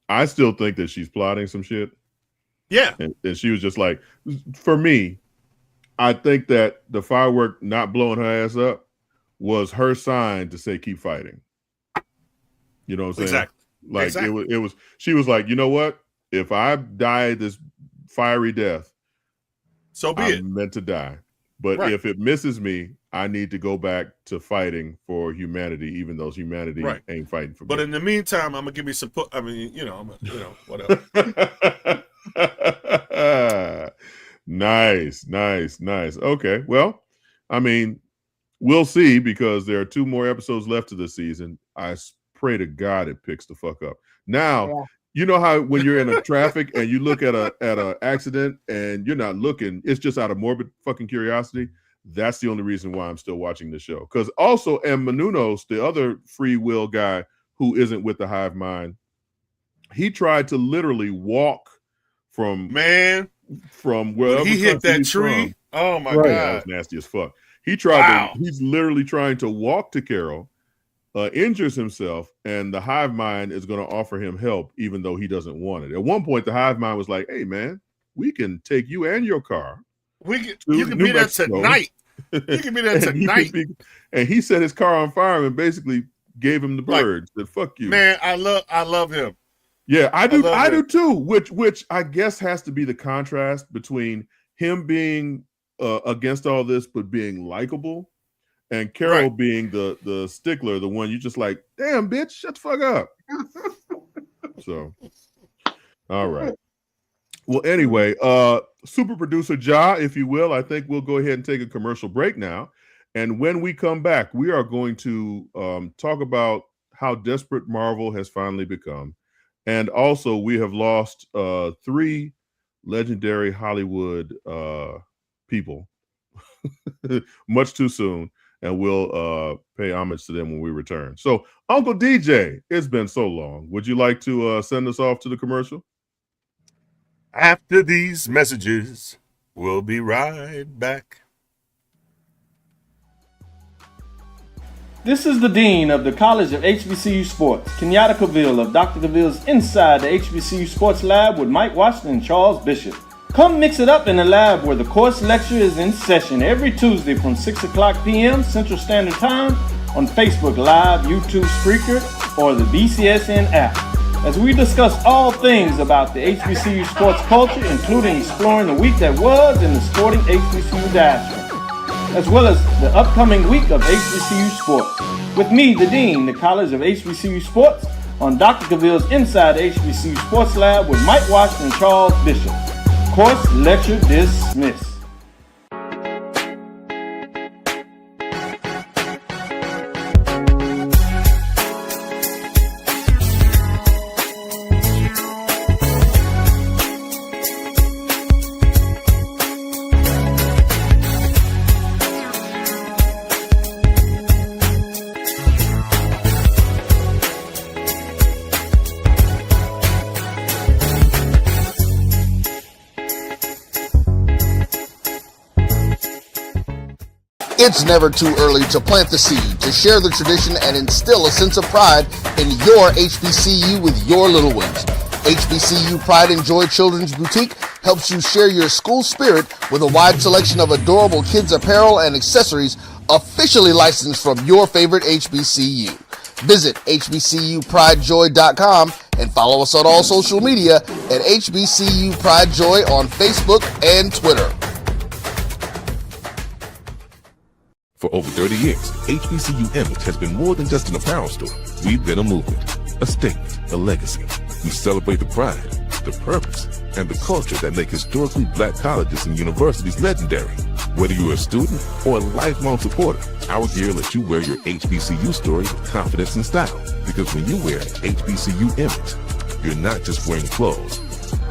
I still think that she's plotting some shit. Yeah. And she was just like, for me, I think that the firework not blowing her ass up was her sign to say, keep fighting. You know what I'm saying? Exactly. Like it was, she was like, you know what? If I die this fiery death, so be it. I'm meant to die. But if it misses me, I need to go back to fighting for humanity, even though humanity ain't fighting for me. But in the meantime, I'm gonna give me some. Whatever. Nice. Okay, well, I mean, we'll see because there are 2 more episodes left of the season. I pray to God it picks the fuck up. Now, you know how when you're in a traffic and you look at a accident and you're not looking, it's just out of morbid fucking curiosity. That's the only reason why I'm still watching the show. Because also, and Menounos, the other free will guy who isn't with the hive mind, he tried to literally walk from wherever he hit that tree. Oh my God, that was nasty as fuck. He tried. He's literally trying to walk to Carol. Injures himself, and the hive mind is going to offer him help, even though he doesn't want it. At one point, the hive mind was like, "Hey, man, we can take you and your car. You can be there tonight. You can be there tonight." And he set his car on fire and basically gave him the bird. Said, "Fuck you, man." I love him. Yeah, I do too. Which I guess has to be the contrast between him being against all this but being likable. And Carol being the stickler, the one you just like, damn, bitch, shut the fuck up. So, all right. Well, anyway, super producer Ja, if you will, I think we'll go ahead and take a commercial break now. And when we come back, we are going to talk about how desperate Marvel has finally become. And also, we have lost 3 legendary Hollywood people much too soon. And we'll pay homage to them when we return. So, Uncle DJ, it's been so long. Would you like to send us off to the commercial? After these messages, we'll be right back. This is the Dean of the College of HBCU Sports, Kenyatta Cavill of Dr. Cavill's Inside the HBCU Sports Lab with Mike Washington and Charles Bishop. Come mix it up in the lab where the course lecture is in session every Tuesday from 6 o'clock p.m. Central Standard Time on Facebook Live, YouTube Spreaker, or the BCSN app. As we discuss all things about the HBCU sports culture, including exploring the week that was in the sporting HBCU diaspora, as well as the upcoming week of HBCU sports. With me, the Dean, the College of HBCU Sports, on Dr. Cavill's Inside the HBCU Sports Lab with Mike Washington and Charles Bishop. Course lecture dismissed. It's never too early to plant the seed, to share the tradition, and instill a sense of pride in your HBCU with your little ones. HBCU Pride and Joy Children's Boutique helps you share your school spirit with a wide selection of adorable kids apparel and accessories officially licensed from your favorite HBCU. Visit hbcupridejoy.com and follow us on all social media at HBCU Pride Joy on Facebook and Twitter. For over 30 years, HBCU Image has been more than just an apparel store. We've been a movement, a statement, a legacy. We celebrate the pride, the purpose, and the culture that make historically black colleges and universities legendary. Whether you're a student or a lifelong supporter, our gear lets you wear your HBCU story with confidence and style. Because when you wear HBCU Image, you're not just wearing clothes.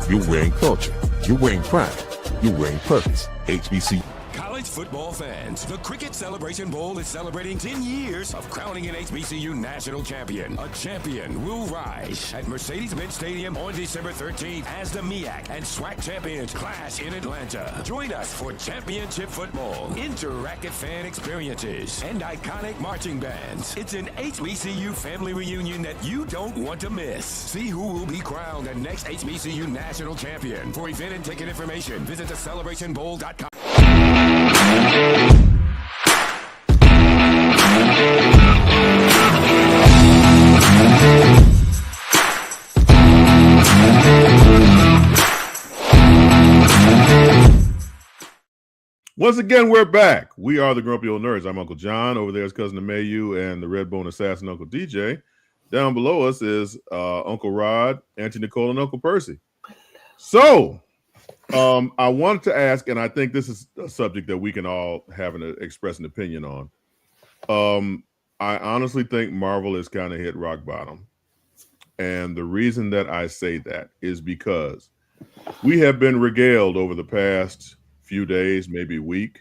You're wearing culture. You're wearing pride. You're wearing purpose. HBCU. College football fans, the Cricket Celebration Bowl is celebrating 10 years of crowning an HBCU national champion. A champion will rise at Mercedes-Benz Stadium on December 13th as the MEAC and SWAC champions clash in Atlanta. Join us for championship football, interactive fan experiences, and iconic marching bands. It's an HBCU family reunion that you don't want to miss. See who will be crowned the next HBCU national champion. For event and ticket information, visit thecelebrationbowl.com. Once again, we're back. We are the Grumpy Old Nerds. I'm Uncle John. Over there is Cousin Mayu and the Redbone Assassin, Uncle DJ. Down below us is Uncle Rod, Auntie Nicole, and Uncle Percy. So, I wanted to ask, and I think this is a subject that we can all have express an opinion on. I honestly think Marvel has kind of hit rock bottom. And the reason that I say that is because we have been regaled over the past few days, maybe week,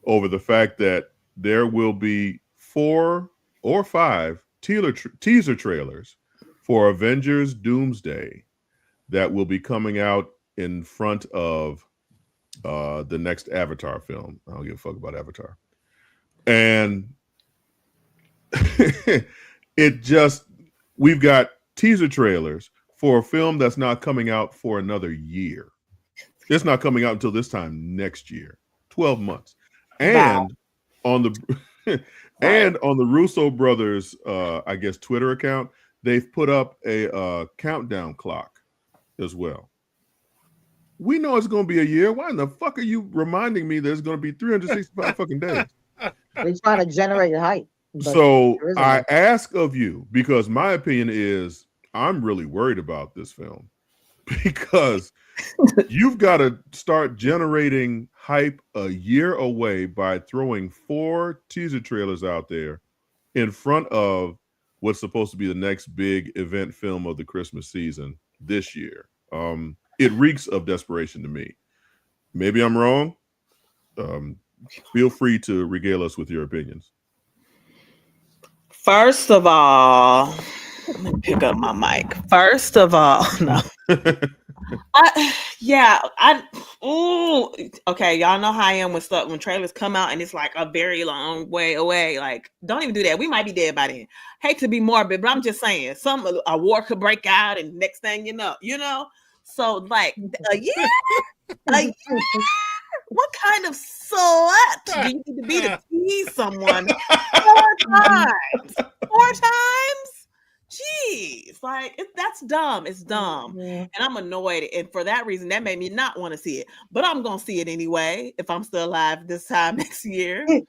over the fact that there will be 4 or 5 teaser trailers for Avengers Doomsday that will be coming out in front of the next Avatar film. I don't give a fuck about Avatar. And we've got teaser trailers for a film that's not coming out for another year. It's not coming out until this time next year, 12 months. And on the and on the Russo brothers, I guess, Twitter account, they've put up a countdown clock as well. We know it's going to be a year. Why in the fuck are you reminding me there's going to be 365 fucking days? They're trying to generate hype. So I ask of you, because my opinion is I'm really worried about this film, because you've got to start generating hype a year away by throwing 4 teaser trailers out there in front of what's supposed to be the next big event film of the Christmas season this year. It reeks of desperation to me. Maybe I'm wrong. Feel free to regale us with your opinions. First of all, let me pick up my mic. First of all, no. Okay, y'all know how I am when trailers come out and it's like a very long way away. Like, don't even do that. We might be dead by then. Hate to be morbid, but I'm just saying, a war could break out, and next thing you know. So like a year. What kind of slut do you need to be to tease someone 4 times? 4 times? Jeez, like that's dumb. It's dumb, and I'm annoyed. And for that reason, that made me not want to see it. But I'm gonna see it anyway if I'm still alive this time next year. But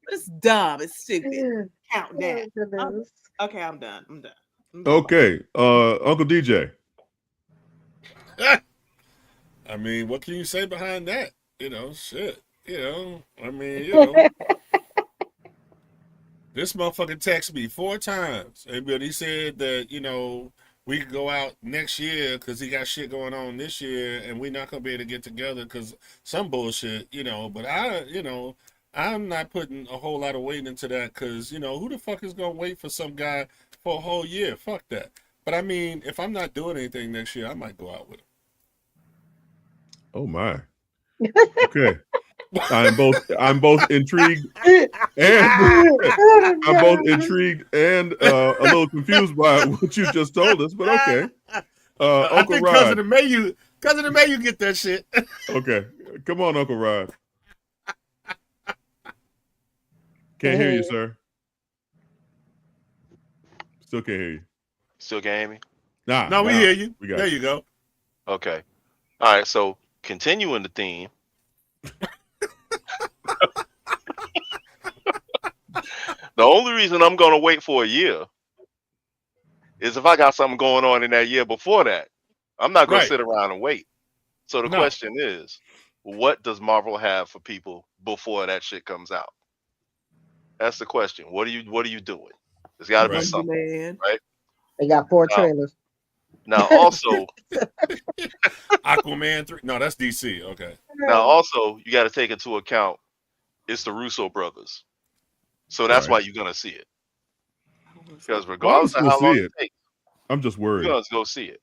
it's dumb. It's stupid. Count down. Okay, I'm done. I'm done. Okay, Uncle DJ. I mean, what can you say behind that? Shit. This motherfucker texted me 4 times, but he said that, we could go out next year because he got shit going on this year, and we're not gonna be able to get together because some bullshit, but I'm not putting a whole lot of weight into that because, who the fuck is gonna wait for some guy for a whole year? Fuck that. But I mean, if I'm not doing anything next year, I might go out with him. Oh my. Okay. I'm both intrigued and a little confused by what you just told us, but okay. I Uncle think Rod. cousin of May, you get that shit. Okay. Come on, Uncle Rod. Can't hear you, sir. Still can't hear you. Still can't hear me? No, we hear you. We got there you go. Okay. All right. So continuing the theme. The only reason I'm going to wait for a year is if I got something going on in that year before that. I'm not going to sit around and wait. So the question is, what does Marvel have for people before that shit comes out? That's the question. What are you doing? There's got to be something, right? They got 4 trailers. Now also, Aquaman 3. No, that's DC. Okay. Now also, you got to take into account it's the Russo brothers, so that's why you're gonna see it. Because regardless of how long it takes, I'm just worried. You're gonna go see it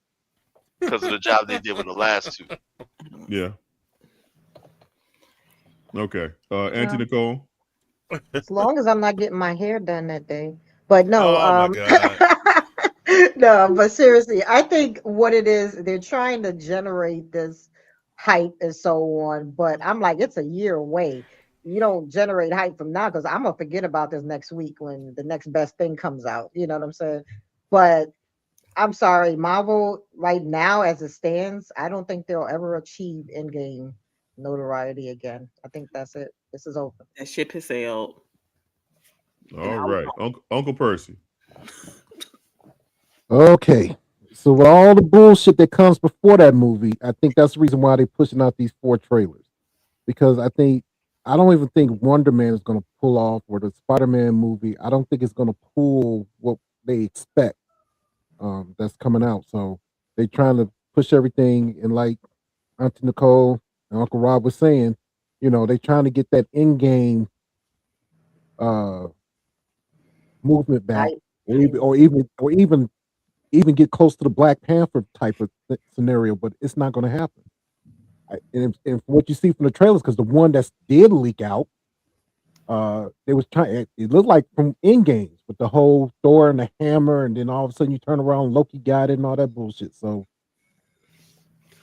because of the job they did with the last 2. Yeah. Okay. Auntie Nicole. As long as I'm not getting my hair done that day. But no, my God. no, but seriously, I think what it is, they're trying to generate this hype and so on. But I'm like, it's a year away. You don't generate hype from now because I'm gonna forget about this next week when the next best thing comes out. You know what I'm saying? But I'm sorry, Marvel right now as it stands, I don't think they'll ever achieve Endgame notoriety again. I think that's it. This is over. That ship has sailed. All right, Uncle Percy. Okay, so with all the bullshit that comes before that movie, I think that's the reason why they're pushing out these 4 trailers, because I don't even think Wonder Man is going to pull off, or the Spider-Man movie. I don't think it's going to pull what they expect that's coming out. So they're trying to push everything, and like Auntie Nicole and Uncle Rob was saying, they're trying to get that in-game movement back, or even get close to the Black Panther type of scenario, but it's not going to happen. And from what you see from the trailers, because the one that did leak out, they was trying. It looked like from in games with the whole Thor and the hammer, and then all of a sudden you turn around, Loki got it, and all that bullshit. So,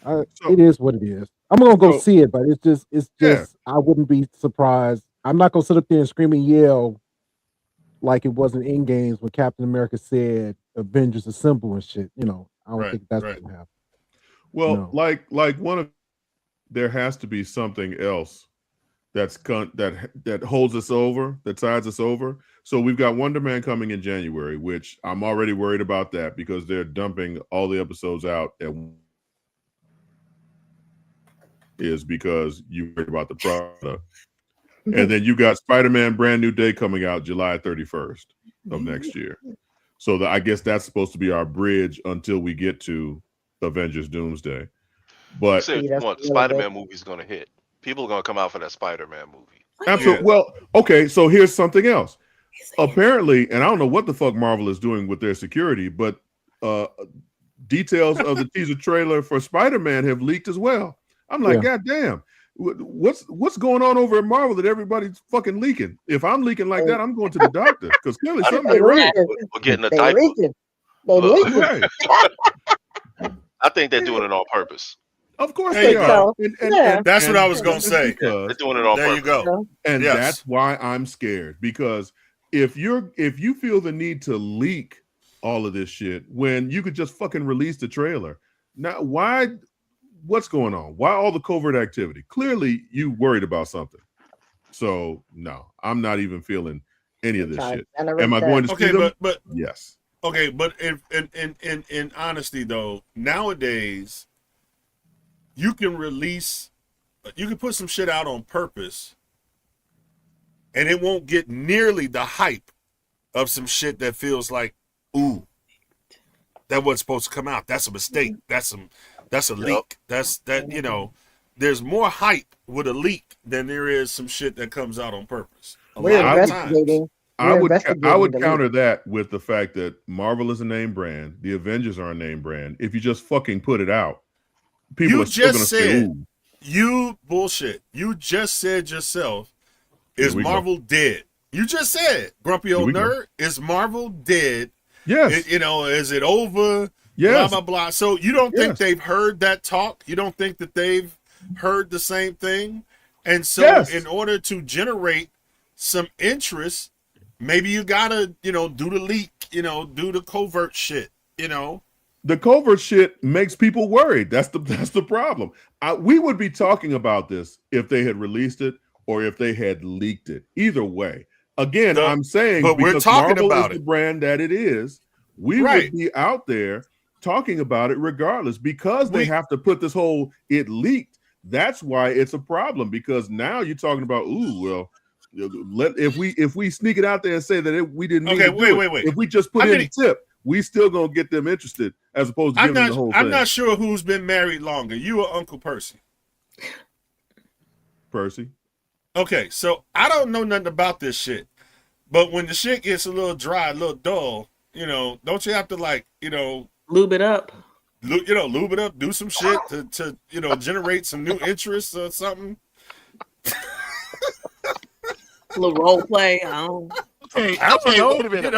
it is what it is. I'm gonna go see it, but it's just I wouldn't be surprised. I'm not gonna sit up there and scream and yell like it wasn't in games when Captain America said Avengers assemble and shit. I don't think that's gonna happen. Well, like one of there has to be something else that holds us over, that tides us over. So we've got Wonder Man coming in January, which I'm already worried about that because they're dumping all the episodes out is because you worried about the product. And then you got Spider-Man Brand New Day coming out July 31st of next year. So I guess that's supposed to be our bridge until we get to Avengers Doomsday. But the Spider-Man movie is going to hit. People are going to come out for that Spider-Man movie. Absolutely. Yeah. Well, okay, so here's something else. Apparently, and I don't know what the fuck Marvel is doing with their security, but details of the teaser trailer for Spider-Man have leaked as well. I'm like, God damn. What's going on over at Marvel that everybody's fucking leaking? If I'm leaking like that, I'm going to the doctor because clearly something ain't right. We're getting a diaper. They I think they're doing it on purpose. Of course they are. And that's what I was going to say. They're doing it on purpose. There you go. And that's why I'm scared, because if you feel the need to leak all of this shit when you could just fucking release the trailer, now what's going on? Why all the covert activity? Clearly you worried about something. So no, I'm not even feeling any of this shit. Am I going to see them? But yes. Okay, but in honesty though, nowadays you can put some shit out on purpose and it won't get nearly the hype of some shit that feels like, ooh, that wasn't supposed to come out. That's a mistake. That's a leak. There's more hype with a leak than there is some shit that comes out on purpose. I would counter that with the fact that Marvel is a name brand, the Avengers are a name brand. If you just fucking put it out, people are still going to say, ooh. You bullshit. You just said yourself, is Marvel dead? You just said, grumpy old nerd, is Marvel dead? Yes. Is it over? Yes. Blah, blah, blah. So you don't think they've heard that talk? You don't think that they've heard the same thing? And so in order to generate some interest, maybe you gotta, do the leak, do the covert shit, The covert shit makes people worried. That's the problem. We would be talking about this if they had released it or if they had leaked it. Either way. Again, I'm saying but because we're talking Marvel about is the brand that it is, we would be out there talking about it regardless because they have to put this whole it leaked. That's why it's a problem because now you're talking about, if we sneak it out there and say that we didn't mean to do it, if we just put in a tip, we still gonna get them interested as opposed to giving them the whole thing. I'm not sure who's been married longer, you or Uncle Percy. Percy. Okay, so I don't know nothing about this shit, but when the shit gets a little dry, a little dull, don't you have to lube it up? Lube it up, do some shit to generate some new interest or something. A little role play. I don't know. Wait a minute.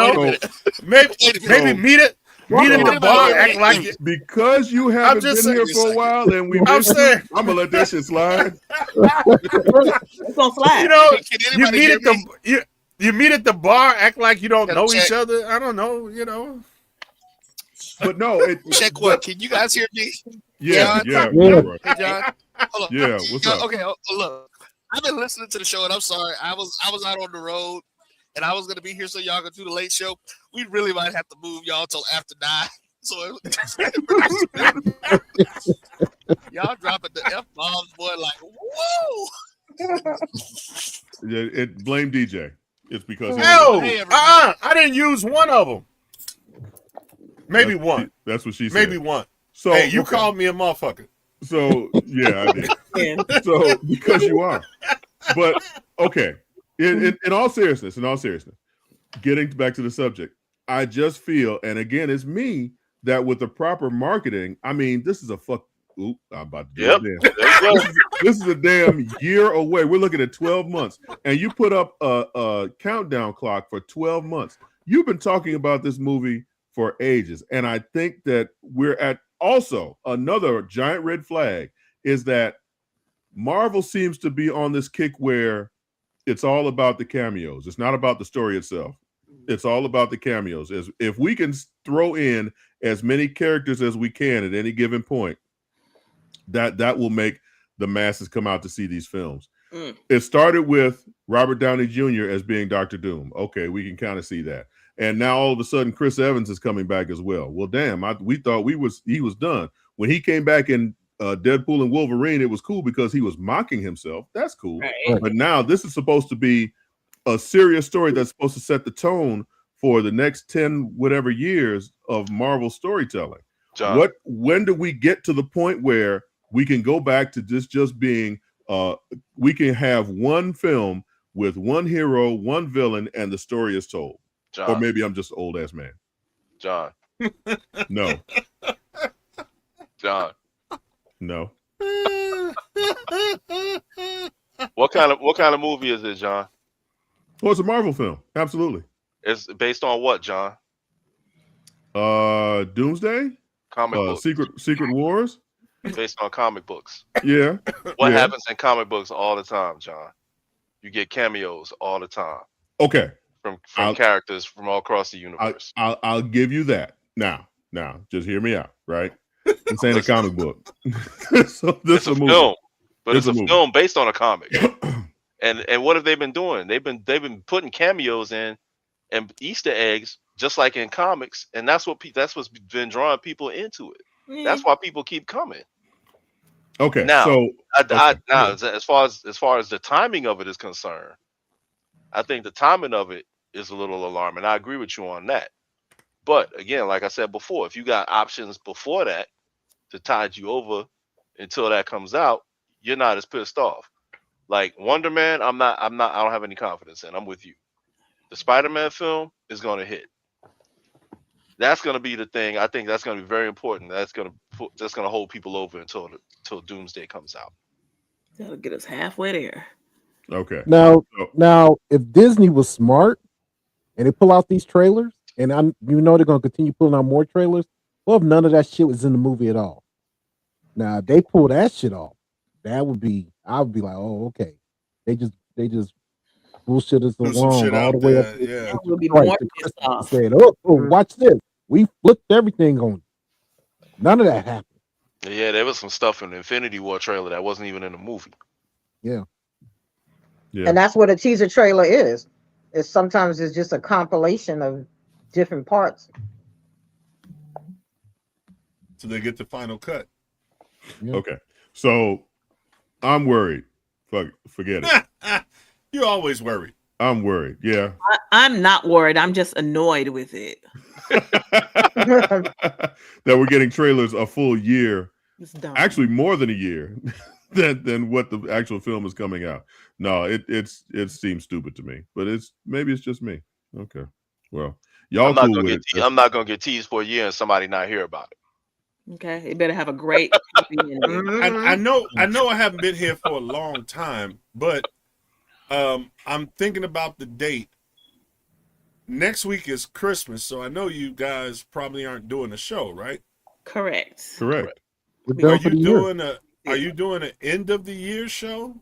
Maybe meet it in the bar, act like it. Because you haven't been here for a while, and I'm gonna let that shit slide. It's gonna slide. You meet at the bar, act like you don't know each other. I don't know, But no, check what? Can you guys hear me? Yeah. Hey, John. Hold on. Yeah, what's up? Okay, look. I've been listening to the show, and I'm sorry. I was out on the road, and I was gonna be here so y'all could do the late show. We really might have to move y'all till after 9. So y'all dropping the F-bombs, boy, like whoa. Blame DJ. It's because I didn't use one of them. Maybe one. That's what she said. Maybe one. So you called me a motherfucker. So yeah, I did. So because you are. But okay. In all seriousness, getting back to the subject, I just feel, and again, it's me, that with the proper marketing, I mean, this is a I'm about to do it. This is a damn year away. We're looking at 12 months. And you put up a countdown clock for 12 months. You've been talking about this movie for ages. And I think that we're at also another giant red flag is that Marvel seems to be on this kick where it's all about the cameos. It's not about the story itself. It's all about the cameos. If we can throw in as many characters as we can at any given point, that will make the masses come out to see these films. It started with Robert Downey Jr. as being Dr. Doom. Okay, we can kind of see that. And now all of a sudden, Chris Evans is coming back as well. Well, damn, we thought he was done. When he came back in Deadpool and Wolverine, it was cool because he was mocking himself. That's cool. Right. But now this is supposed to be a serious story that's supposed to set the tone for the next 10 whatever years of Marvel storytelling. John. When do we get to the point where we can go back to this just being we can have one film with one hero, one villain, and the story is told? John. Or maybe I'm just an old ass man. John. No. John. No. What kind of movie is it, John? Well, it's a Marvel film. Absolutely. It's based on what, John? Doomsday? Comic books. Secret Wars? Based on comic books. Yeah. What happens in comic books all the time, John? You get cameos all the time. Okay. From characters from all across the universe. I'll give you that. Now, just hear me out, right? This ain't a comic book. So this it's a film, but it's a film based on a comic. And what have they been doing? They've been putting cameos in and Easter eggs, just like in comics, and that's what's been drawing people into it. That's why people keep coming. Okay. Now, so as far as the timing of it is concerned, I think the timing of it is a little alarming. I agree with you on that. But again, like I said before, if you got options before that to tide you over until that comes out, you're not as pissed off. Like Wonder Man, I don't have any confidence in. I'm with you. The Spider-Man film is going to hit. That's going to be the thing. I think that's going to be very important. That's going to hold people over until Doomsday comes out. That'll get us halfway there. Okay. Now, if Disney was smart and they pull out these trailers, and they're gonna continue pulling out more trailers. Well, if none of that shit was in the movie at all. Now, if they pull that shit off, I would be like, oh, okay. They just bullshit us along all the way up. Yeah, we'll be more pissed off. Saying, watch this. We flipped everything on you. None of that happened. Yeah, there was some stuff in the Infinity War trailer that wasn't even in the movie. Yeah. And that's what a teaser trailer is. Sometimes it's just a compilation of different parts. So they get the final cut. Yeah. Okay. So I'm worried. Forget it. You're always worried. I'm worried. Yeah. I'm not worried. I'm just annoyed with it. That we're getting trailers a full year. It's dumb. Actually, more than a year than what the actual film is coming out. No, it seems stupid to me. But maybe it's just me. Okay. Well, y'all I'm not cool gonna with get it. I'm not gonna get teased for a year and somebody not hear about it. Okay, it better have a great happy ending. I know I haven't been here for a long time, but I'm thinking about the date. Next week is Christmas, so I know you guys probably aren't doing a show, right? Correct. We're Are done for the year. you doing an end of the year show?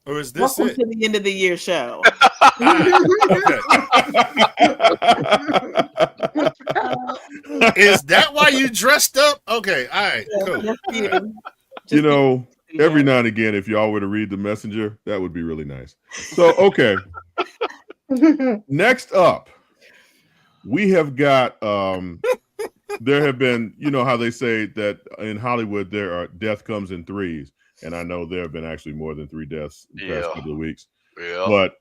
Or is this Welcome it? to the end of the year show. Is that why you dressed up? Okay, all right, cool. You know, every now and again, if y'all were to read the messenger, that would be really nice. So, okay. Next up, we have got there have been, you know how they say that in Hollywood death comes in threes, and I know there have been actually more than 3 deaths in the past couple of weeks. Yeah. But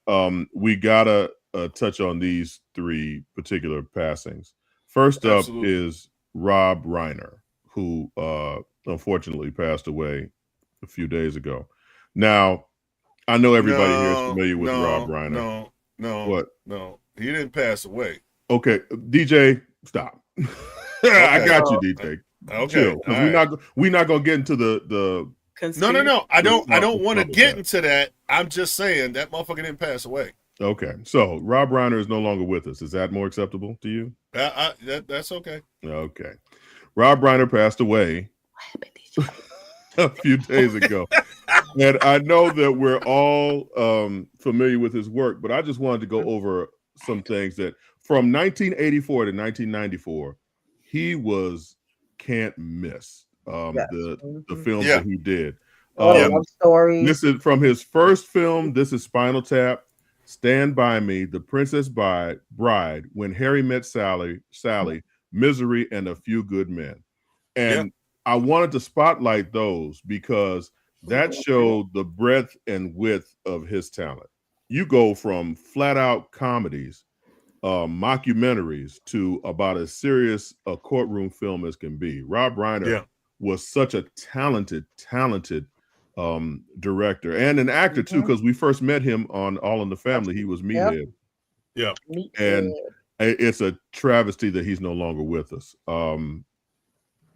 we gotta touch on these 3 particular passings. First up is Rob Reiner, who unfortunately passed away a few days ago. Now, I know everybody here is familiar with Rob Reiner. No, he didn't pass away. Okay, DJ, stop. I got you, DJ. Okay, chill, because we're not gonna get into the. No. I don't want to get into that. I'm just saying that motherfucker didn't pass away. Okay, so Rob Reiner is no longer with us. Is that more acceptable to you? That's okay. Okay, Rob Reiner passed away a few days ago, and I know that we're all familiar with his work, but I just wanted to go over some things that from 1984 to 1994, he was can't miss. The films that he did. Love Stories. This is from his first film. This is Spinal Tap, Stand By Me, The Princess Bride, When Harry Met Sally, Misery, and A Few Good Men. And I wanted to spotlight those because that showed the breadth and width of his talent. You go from flat out comedies, mockumentaries, to about as serious a courtroom film as can be. Rob Reiner was such a talented director and an actor too, because we first met him on All in the Family. He was Meathead. And it's a travesty that he's no longer with us.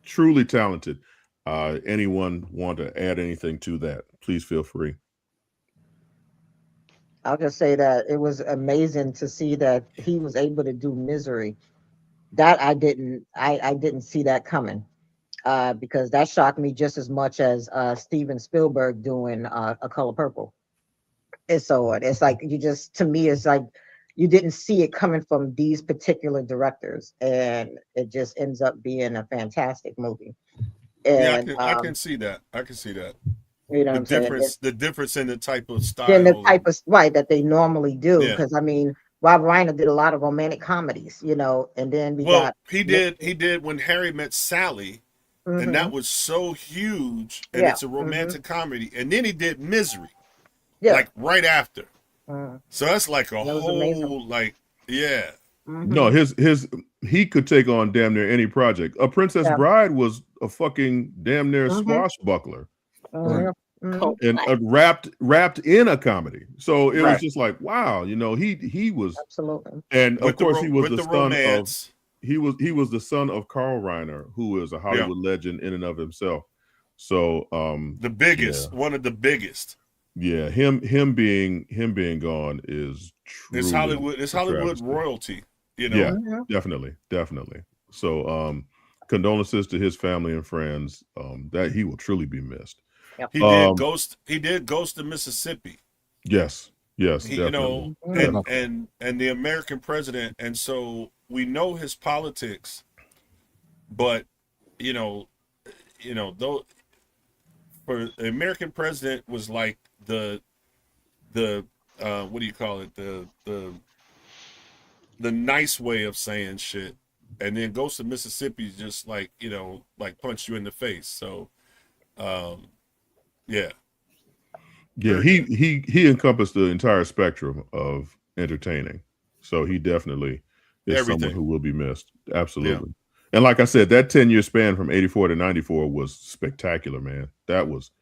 Truly talented. Anyone want to add anything to that? Please feel free. I'll just say that it was amazing to see that he was able to do Misery. That I didn't see that coming. Because that shocked me just as much as Steven Spielberg doing A Color Purple. It's like to me, it's like you didn't see it coming from these particular directors, and it just ends up being a fantastic movie. And, I can see that. You know, the difference in the type of style, and the type of that they normally do. Because I mean, Rob Reiner did a lot of romantic comedies, you know, and then he did When Harry Met Sally. And that was so huge, and it's a romantic comedy. And then he did Misery, like right after. So that's like a whole amazing. No, he could take on damn near any project. A Princess Bride was a fucking damn near swashbuckler, and wrapped in a comedy. So it was just like, wow, you know, he was absolutely. And of course, he was the son of. He was the son of Carl Reiner, who is a Hollywood legend in and of himself. So the biggest, one of the biggest. Yeah, him being gone is truly it's Hollywood royalty, you know. Yeah, definitely. So condolences to his family and friends. That he will truly be missed. Yep. He did Ghost of Mississippi. Yes, you know, and the American president, and so we know his politics, but you know, though for the American president was like the what do you call it, the nice way of saying shit, and then Ghost of Mississippi is just like, you know, like punch you in the face. So yeah, he encompassed the entire spectrum of entertaining, so he definitely is someone who will be missed. Absolutely. And like I said, that 10-year span from 84 to 94 was spectacular, man. That was,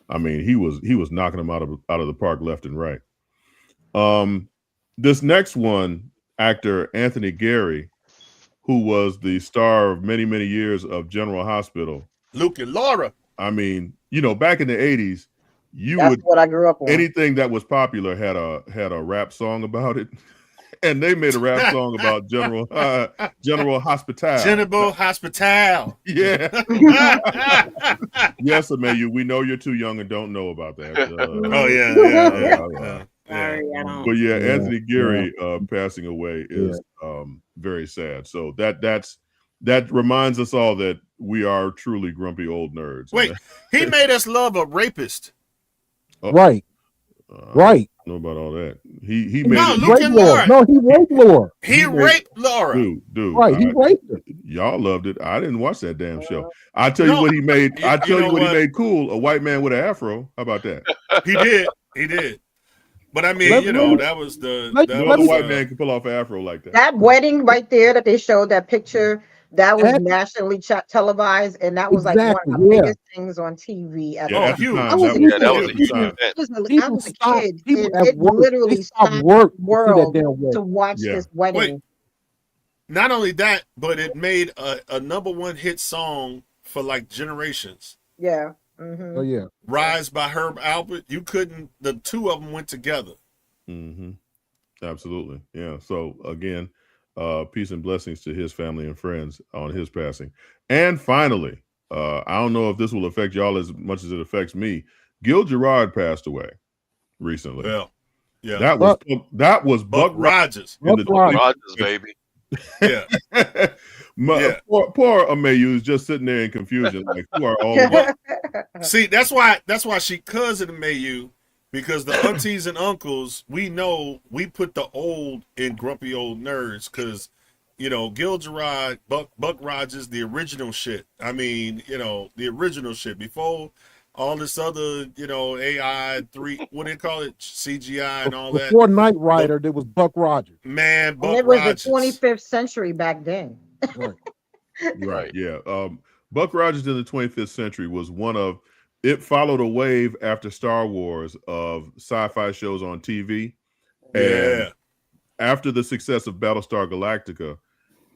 I mean, he was knocking them out of the park left and right. This next one, actor Anthony Geary, who was the star of many, many years of General Hospital. Luke and Laura. I mean, you know, back in the 80s, That's what I grew up on. Anything that was popular had a rap song about it. And they made a rap song about General Hospital. General Hospital. Yeah. Yes, Amelia, we know you're too young and don't know about that. Yeah. Sorry, I don't. But yeah, Anthony Geary passing away is very sad. So that reminds us all that we are truly grumpy old nerds. Wait, he made us love a rapist. Right. Right. I don't know about all that. He made Luke and Laura. No, he raped Laura. He raped Laura. Dude. Right, he raped her. Y'all loved it. I didn't watch that damn show. I tell you what he made. I tell you what he made cool. A white man with an afro. How about that? He did. But I mean, that was the white man can pull off an afro like that. That wedding right there that they showed, that picture, that was nationally televised, and that was like one of the biggest things on TV. That was a huge event. I was a kid. It literally stopped work world to watch this wedding. Wait, not only that, but it made a #1 hit song for like generations. Yeah. Mm-hmm. Oh yeah. Rise by Herb Alpert. You couldn't. The two of them went together. Mm-hmm. Absolutely. Yeah. So again, peace and blessings to his family and friends on his passing. And finally, I don't know if this will affect y'all as much as it affects me. Gil Gerard passed away recently. Yeah. That was Buck Rogers. Buck Rogers, baby. Yeah. Poor Ameyu is just sitting there in confusion, like, who are all of us? See, that's why she cousin Ameyu, because the aunties and uncles, we know we put the old in grumpy old nerds, because Gil Gerard, Buck Rogers, the original shit. I mean, the original shit before all this other, AI 3, what do they call it, CGI and all that. Before Knight Rider, there was Buck Rogers. Man, Buck Rogers. It was Rogers. The 25th century back then. Right. Yeah. Buck Rogers in the 25th century was it followed a wave after Star Wars of sci-fi shows on TV. And after the success of Battlestar Galactica,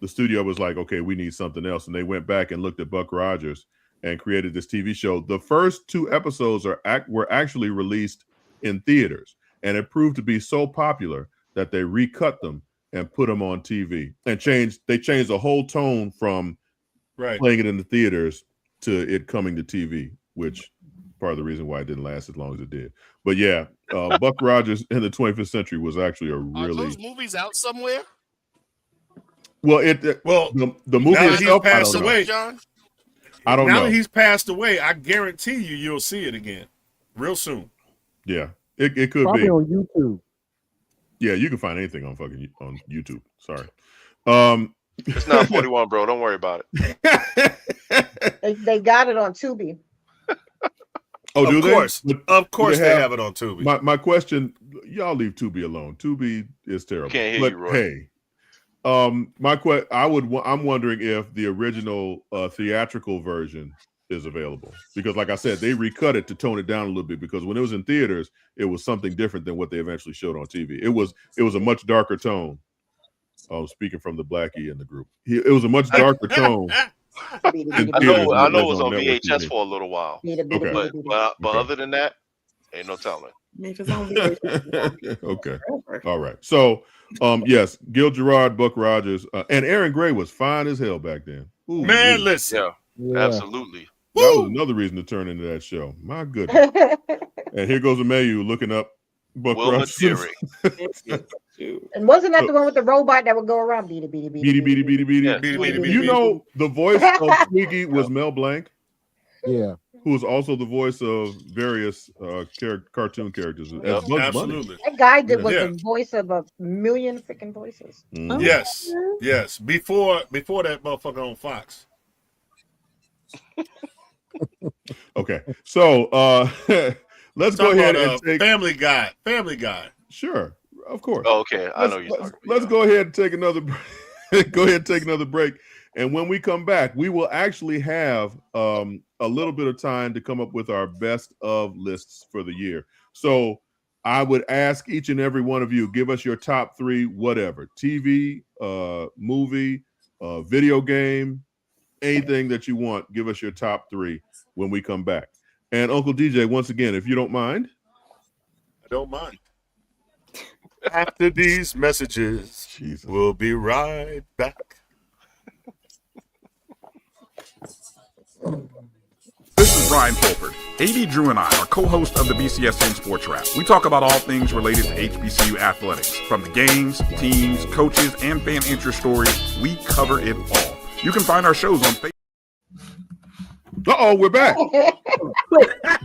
the studio was like, okay, we need something else. And they went back and looked at Buck Rogers and created this TV show. The first 2 episodes were actually released in theaters, and it proved to be so popular that they recut them and put them on TV and they changed the whole tone from playing it in the theaters to it coming to TV, which part of the reason why it didn't last as long as it did. But yeah, Buck Rogers in the 25th century was actually a really. Are those movies out somewhere? Well, the movie itself passed away, John. I don't know. Now that he's passed away, I guarantee you'll see it again real soon. Yeah, it could probably be on YouTube. Yeah, you can find anything on YouTube. Sorry. It's not 41, bro. Don't worry about it. They got it on Tubi. Oh, do they? Of course they have it on Tubi. My question, y'all leave Tubi alone. Tubi is terrible. Can't hear you, Roy. Hey, I'm wondering if the original theatrical version is available, because like I said, they recut it to tone it down a little bit, because when it was in theaters, it was something different than what they eventually showed on TV. It was a much darker tone. Speaking from the Blackie in the group, it was a much darker tone I know it was on VHS for a little while. Okay. But other than that, ain't no telling. Okay. All right. So, yes, Gil Gerard, Buck Rogers, and Aaron Gray was fine as hell back then. Ooh, Man, listen. Yeah, absolutely. That was another reason to turn into that show. My goodness. And here goes Amayu looking up Buck Rogers. And wasn't that the one with the robot that would go around beady beady beady beady beady beady? You know, the voice of Twiggy was Mel Blanc. Yeah. Who is also the voice of various cartoon characters. As Bugs Absolutely. That guy was the voice of a million freaking voices. Mm-hmm. Yes. Before that motherfucker on Fox. Okay, so let's go ahead and take Family Guy. Sure, of course. Oh, okay, I know you're talking about. Let's go ahead and take another break. And when we come back, we will actually have a little bit of time to come up with our best of lists for the year. So I would ask each and every one of you, give us your top 3, whatever, TV, movie, video game, anything that you want. Give us your top 3 when we come back. And Uncle DJ, once again, if you don't mind. I don't mind. After these messages, we'll be right back. This is Brian Fulford. AD Drew and I are co-hosts of the BCSN Sports Wrap. We talk about all things related to HBCU athletics. From the games, teams, coaches, and fan interest stories, we cover it all. You can find our shows on Facebook. Uh-oh, we're back.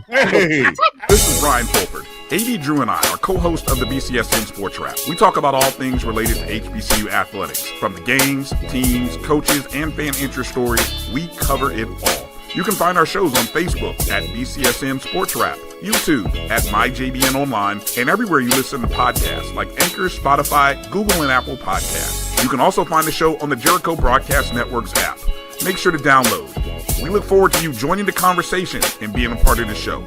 Hey. This is Brian Fulford. AD Drew and I are co-hosts of the BCSN Sports Wrap. We talk about all things related to HBCU athletics. From the games, teams, coaches, and fan interest stories, we cover it all. You can find our shows on Facebook at BCSN Sports Wrap, YouTube at MyJBN Online, and everywhere you listen to podcasts like Anchor, Spotify, Google, and Apple Podcasts. You can also find the show on the Jericho Broadcast Network's app. Make sure to download. We look forward to you joining the conversation and being a part of the show.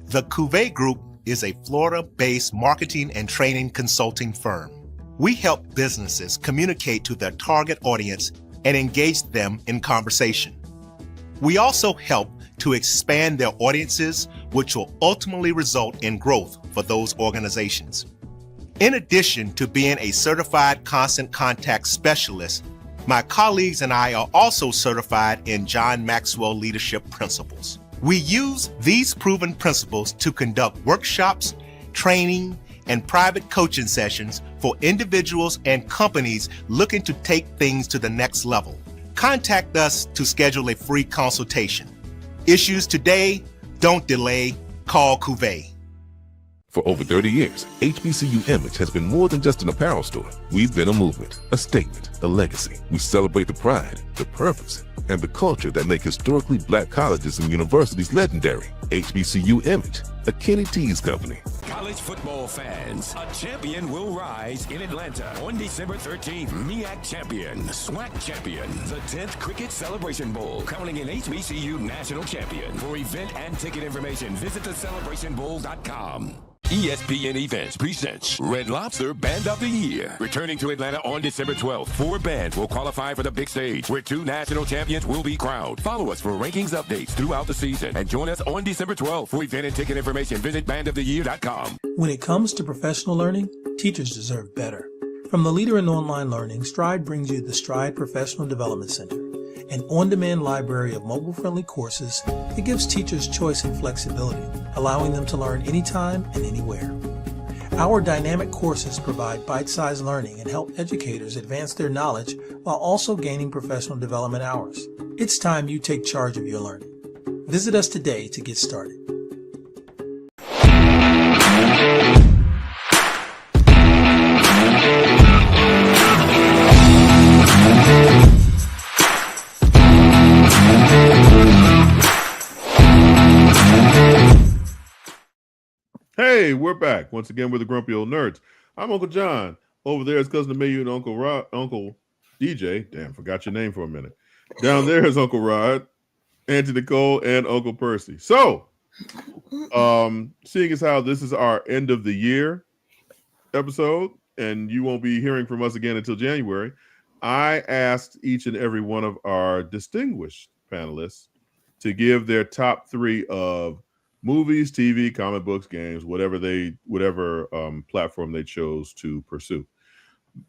The Cuvée Group is a Florida-based marketing and training consulting firm. We help businesses communicate to their target audience and engage them in conversation. We also help to expand their audiences, which will ultimately result in growth for those organizations. In addition to being a certified constant contact specialist, my colleagues and I are also certified in John Maxwell Leadership Principles. We use these proven principles to conduct workshops, training, and private coaching sessions for individuals and companies looking to take things to the next level. Contact us to schedule a free consultation. Issues today, don't delay, call Cuvée. For over 30 years, HBCU Image has been more than just an apparel store. We've been a movement, a statement, a legacy. We celebrate the pride, the purpose, and the culture that make historically black colleges and universities legendary. HBCU Image, a Kenny T's company. College football fans, a champion will rise in Atlanta on December 13th. MEAC champion, SWAC champion, the 10th Cricket Celebration Bowl, crowning an HBCU national champion. For event and ticket information, visit thecelebrationbowl.com. ESPN Events presents Red Lobster Band of the Year. Returning to Atlanta on December 12th, 4 bands will qualify for the big stage, where 2 national champions will be crowned. Follow us for rankings updates throughout the season, and join us on December 12th. For event and ticket information, visit bandoftheyear.com. When it comes to professional learning, teachers deserve better. From the leader in online learning, Stride brings you the Stride Professional Development Center, an on-demand library of mobile-friendly courses that gives teachers choice and flexibility, allowing them to learn anytime and anywhere. Our dynamic courses provide bite-sized learning and help educators advance their knowledge while also gaining professional development hours. It's time you take charge of your learning. Visit us today to get started. Hey, we're back once again with the Grumpy Old Nerds. I'm Uncle John. Over there is Cousin Amayu and Uncle DJ. Damn, forgot your name for a minute. Down there is Uncle Rod, Auntie Nicole, and Uncle Percy. So, seeing as how this is our end of the year episode, and you won't be hearing from us again until January, I asked each and every one of our distinguished panelists to give their top 3 of movies, TV, comic books, games, whatever platform they chose to pursue.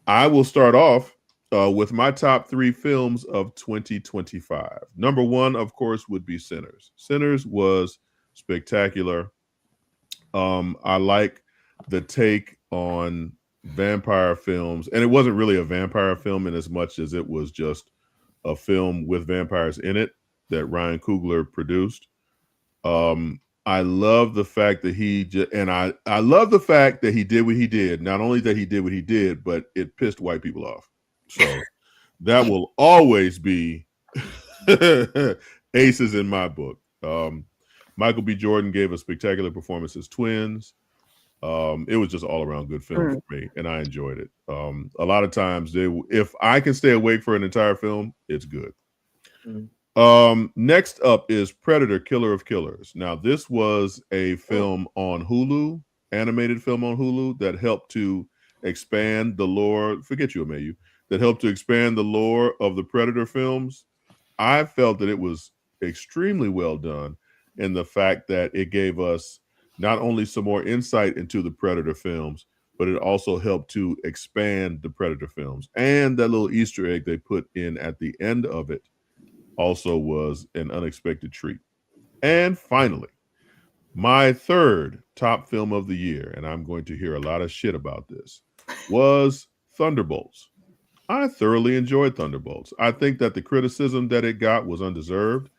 I will start off with my top 3 films of 2025. Number 1, of course, would be Sinners. Sinners was spectacular. I like the take on vampire films, and it wasn't really a vampire film in as much as it was just a film with vampires in it that Ryan Coogler produced. I love the fact that I love the fact that he did what he did. Not only that he did what he did, but it pissed white people off. So that will always be aces in my book. Michael B. Jordan gave a spectacular performance as twins. It was just all around good film for me, and I enjoyed it. A lot of times, if I can stay awake for an entire film, it's good. Next up is Predator: Killer of Killers. Now, this was a film on Hulu, animated film on Hulu that helped to expand the lore. Forget you, Amayu. That helped to expand the lore of the Predator films. I felt that it was extremely well done in the fact that it gave us not only some more insight into the Predator films, but it also helped to expand the Predator films. And that little Easter egg they put in at the end of it also was an unexpected treat. And finally, my third top film of the year, and I'm going to hear a lot of shit about this, was Thunderbolts. I thoroughly enjoyed Thunderbolts. I think that the criticism that it got was undeserved.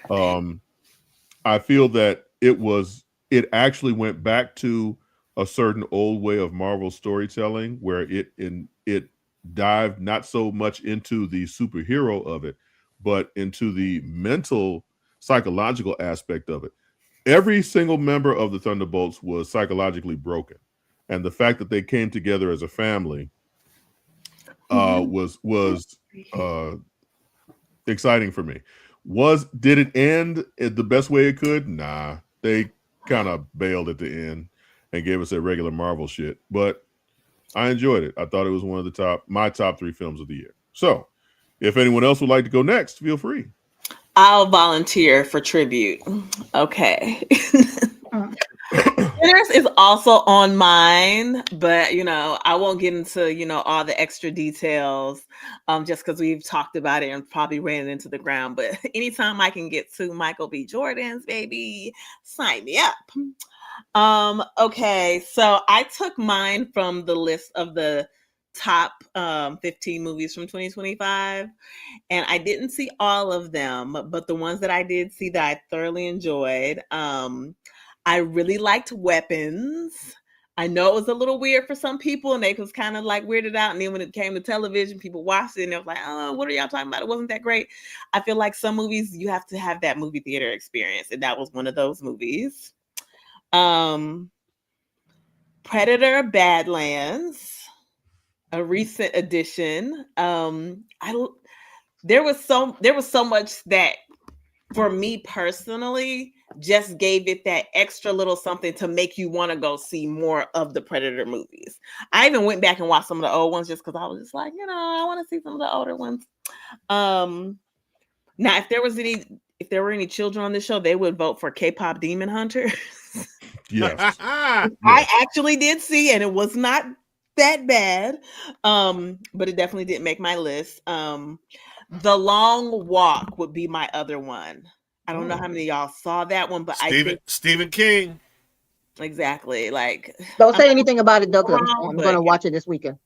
I feel that it actually went back to a certain old way of Marvel storytelling where it dived not so much into the superhero of it, but into the mental, psychological aspect of it. Every single member of the Thunderbolts was psychologically broken. And the fact that they came together as a family was exciting for me. Did it end the best way it could? Nah. They kind of bailed at the end and gave us that regular Marvel shit. But I enjoyed it. I thought it was one of my top 3 films of the year. So if anyone else would like to go next, feel free. I'll volunteer for tribute. Okay. Sinners is also on mine, but I won't get into all the extra details just because we've talked about it and probably ran it into the ground. But anytime I can get to Michael B. Jordan's, baby, sign me up. Okay, so I took mine from the list of the top 15 movies from 2025, and I didn't see all of them, but the ones that I did see that I thoroughly enjoyed. I really liked Weapons. I know it was a little weird for some people, and they was kind of like weirded out. And then when it came to television, people watched it and they was like, "Oh, what are y'all talking about? It wasn't that great." I feel like some movies you have to have that movie theater experience, and that was one of those movies. Predator: Badlands, a recent addition. There was so much that for me personally just gave it that extra little something to make you want to go see more of the Predator movies. I even went back and watched some of the old ones just because I was just like, I want to see some of the older ones. Now, if there were any children on this show, they would vote for K-pop Demon Hunter. Yes. I actually did see, and it was not that bad, but it definitely didn't make my list. The Long Walk would be my other one. I don't know how many of y'all saw that one, but Stephen King. Exactly. Like, don't say anything about it, though, because I'm going to watch it this weekend.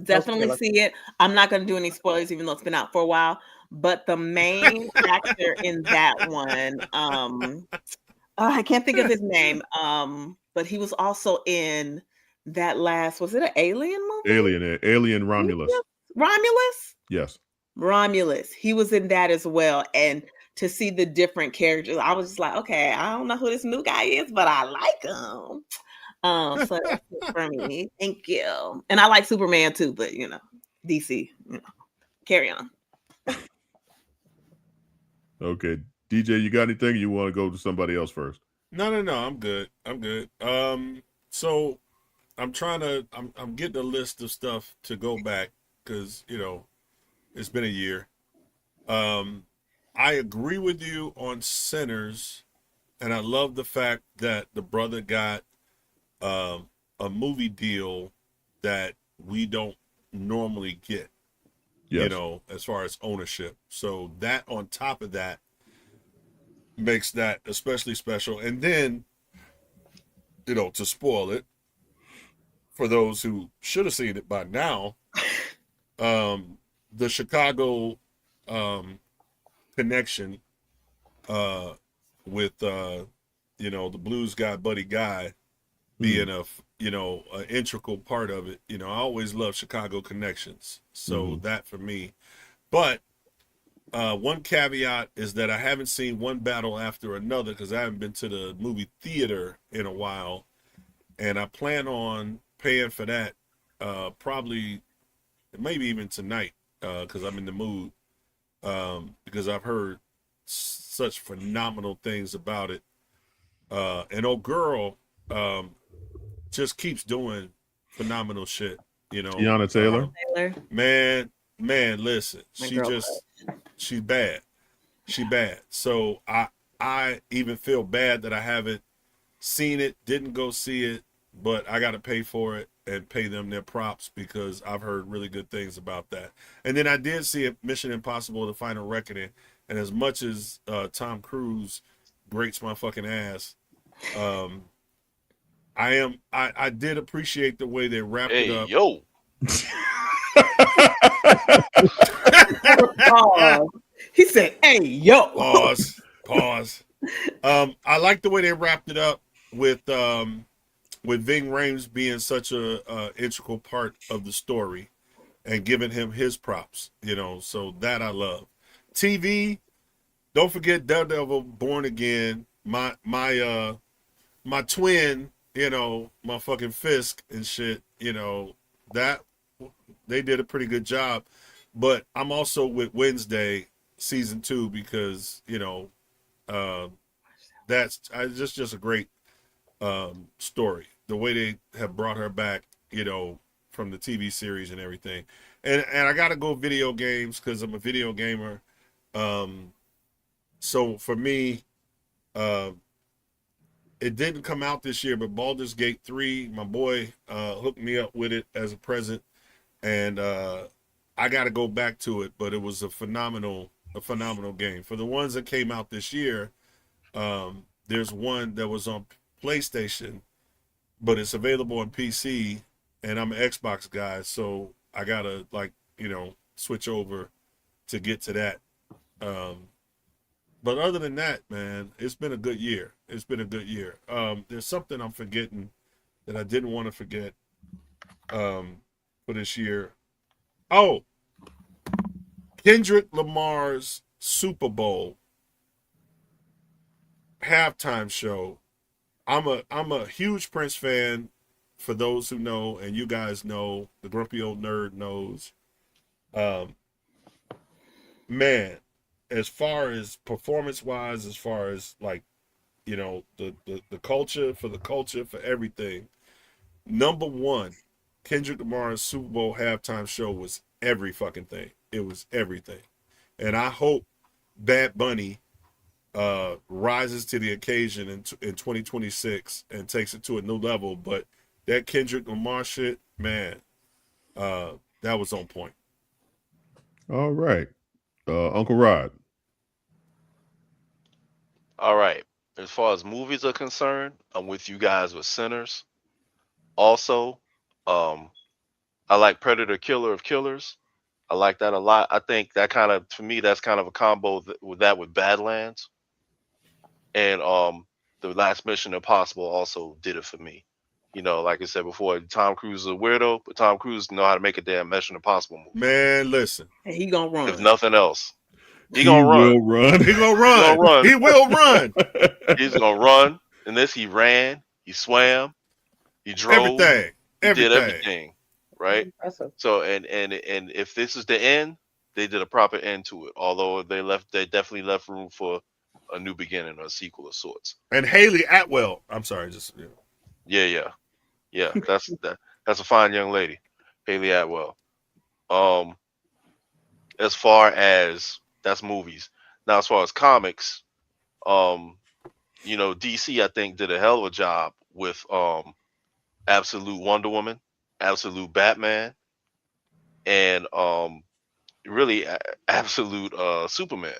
Definitely see it. I'm not going to do any spoilers, even though it's been out for a while. But the main actor in that one, I can't think of his name, but he was also in that last, was it an Alien movie? Alien Romulus. Romulus? Yes. Romulus. He was in that as well. And to see the different characters, I was just like, okay, I don't know who this new guy is, but I like him. So that's it for me. Thank you. And I like Superman too, but DC, carry on. Okay. DJ, you got anything? Or you want to go to somebody else first? No. I'm good. So I'm getting a list of stuff to go back because it's been a year. I agree with you on Sinners, and I love the fact that the brother got a movie deal that we don't normally get. Yes. As far as ownership. So that on top of that makes that especially special. And then, to spoil it for those who should have seen it by now, the Chicago connection with the blues guy Buddy Guy being an integral part of it. I always love Chicago connections. So that for me. But one caveat is that I haven't seen one battle after another because I haven't been to the movie theater in a while. And I plan on paying for that probably, maybe even tonight because I'm in the mood because I've heard such phenomenal things about it. And old girl just keeps doing phenomenal shit. Tiana Taylor. Man, listen, she's bad. She bad. So I even feel bad that I haven't seen it, didn't go see it, but I got to pay for it and pay them their props because I've heard really good things about that. And then I did see it, Mission Impossible: The Final Reckoning, and as much as Tom Cruise grates my fucking ass, I did appreciate the way they wrapped it up. Yo. He said, "Hey, yo." Pause. I like the way they wrapped it up with Ving Rhames being such a integral part of the story and giving him his props. So that I love. TV. Don't forget Daredevil: Born Again. My twin. My fucking Fisk and shit. That they did a pretty good job. But I'm also with Wednesday season 2 because that's just a great story. The way they have brought her back, from the TV series and everything. And I gotta go video games because I'm a video gamer. So for me, it didn't come out this year, but Baldur's Gate 3, my boy hooked me up with it as a present, and I got to go back to it. But it was a phenomenal game. For the ones that came out this year, there's one that was on PlayStation, but it's available on PC, and I'm an Xbox guy, so I gotta switch over to get to that. But other than that, man, it's been a good year. There's something I'm forgetting that I didn't want to forget for this year. Oh, Kendrick Lamar's Super Bowl halftime show. I'm a huge Prince fan. For those who know, and you guys know, the grumpy old nerd knows. Man, as far as performance-wise, as far as the culture, for everything, number one, Kendrick Lamar's Super Bowl halftime show was every fucking thing. It was everything. And I hope Bad Bunny rises to the occasion in 2026 and takes it to a new level. But that Kendrick Lamar shit, man, that was on point. All right. Uncle Rod. All right. As far as movies are concerned, I'm with you guys with Sinners. Also, I like Predator Killer of Killers. I like that a lot. I think that for me, that's kind of a combo with Badlands. And the last Mission Impossible also did it for me. Like I said before, Tom Cruise is a weirdo, but Tom Cruise know how to make a damn Mission Impossible movie. Man, listen. And he gonna run. If nothing else. He will run. He gonna run. He will run. He's gonna run. In this, he ran, he swam, he drove. Everything. He did everything. Right? Impressive. So and if this is the end, they did a proper end to it. Although they definitely left room for a new beginning or a sequel of sorts. And Haley Atwell. I'm sorry, just Yeah. That's a fine young lady, Haley Atwell. As far as that's movies. Now, as far as comics, DC I think did a hell of a job with Absolute Wonder Woman, Absolute Batman, and really Absolute Superman.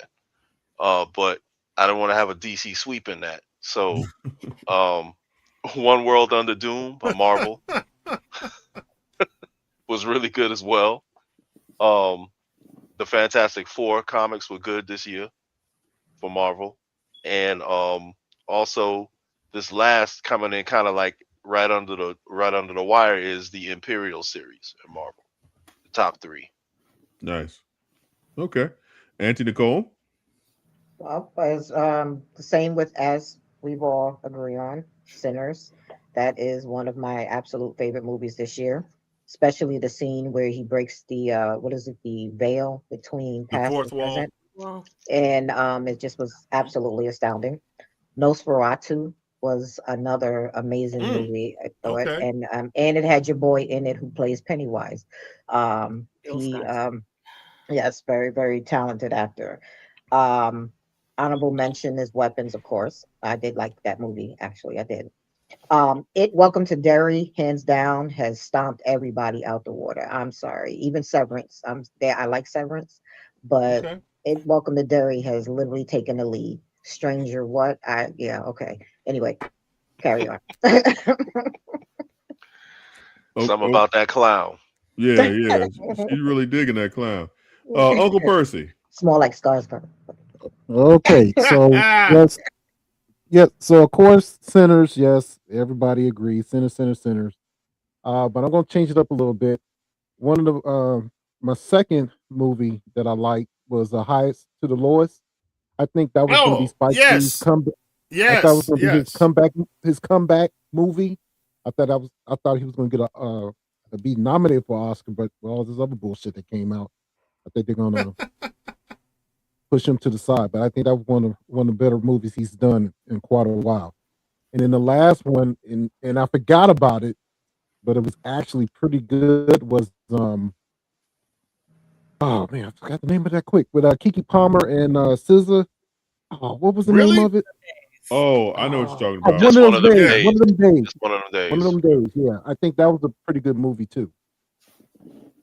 But I don't want to have a DC sweep in that. So, One World Under Doom by Marvel was really good as well. The Fantastic Four comics were good this year for Marvel, and also this last coming in kind of like right under the wire is the Imperial series in Marvel, the top 3. Nice. Okay, Auntie Nicole. Well, as the same with as we've all agree on, Sinners. That is one of my absolute favorite movies this year, especially the scene where he breaks the the veil between The past fourth and wall. present, Well, and it just was absolutely astounding. Nosferatu was another amazing movie. I thought, Okay. and it had your boy in it who plays Pennywise. Bill He Scott. yes, very very talented actor. Um, Honorable mention is Weapons, of course. I did like that movie. Actually, I did. It Welcome to Derry, hands down, has stomped everybody out the water. I'm sorry, even Severance. I'm there. I like Severance, but Okay. It Welcome to Derry has literally taken the lead. Stranger, what? Okay. Anyway, carry on. Something about that clown. Yeah, she's really digging that clown. Uncle Percy. Small like Scarsburg. Okay, so yes, so of course, Sinners, yes, everybody agrees, Sinners. But I'm gonna change it up a little bit. One of the my second movie that I liked was The Highest to the Lowest. I think that was going to be Spike Lee's comeback. I thought it was going to be his comeback movie. I thought he was going to get be nominated for Oscar, but with all this other bullshit that came out, I think they're going to push him to the side. But I think that was one of the better movies he's done in quite a while. And then the last one, and I forgot about it, but it was actually pretty good. Was oh man, I forgot the name of that quick. With Keke Palmer and SZA. Oh, what was the name of it? Oh, I know what you're talking about. One of them days. One of them days. One of them days. Yeah, I think that was a pretty good movie too.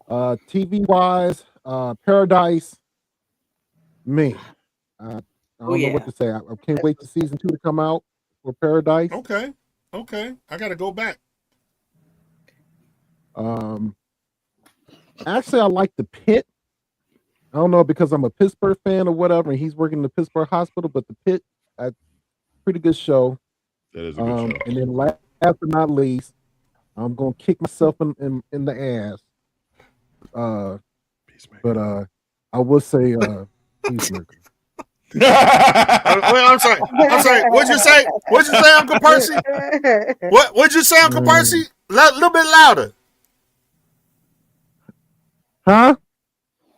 TV wise, Paradise. Man, I don't know what to say. I can't wait for season 2 to come out for Paradise. Okay, I got to go back. Actually, I like The Pit. I don't know because I'm a Pittsburgh fan or whatever, and he's working in the Pittsburgh hospital. But The Pit, pretty good show. That is a good show. And then last but not least, I'm gonna kick myself in the ass. But I will say Peacemaker. I'm sorry. What'd you say? Uncle Percy? What'd you say, Uncle Percy? A little bit louder. Huh?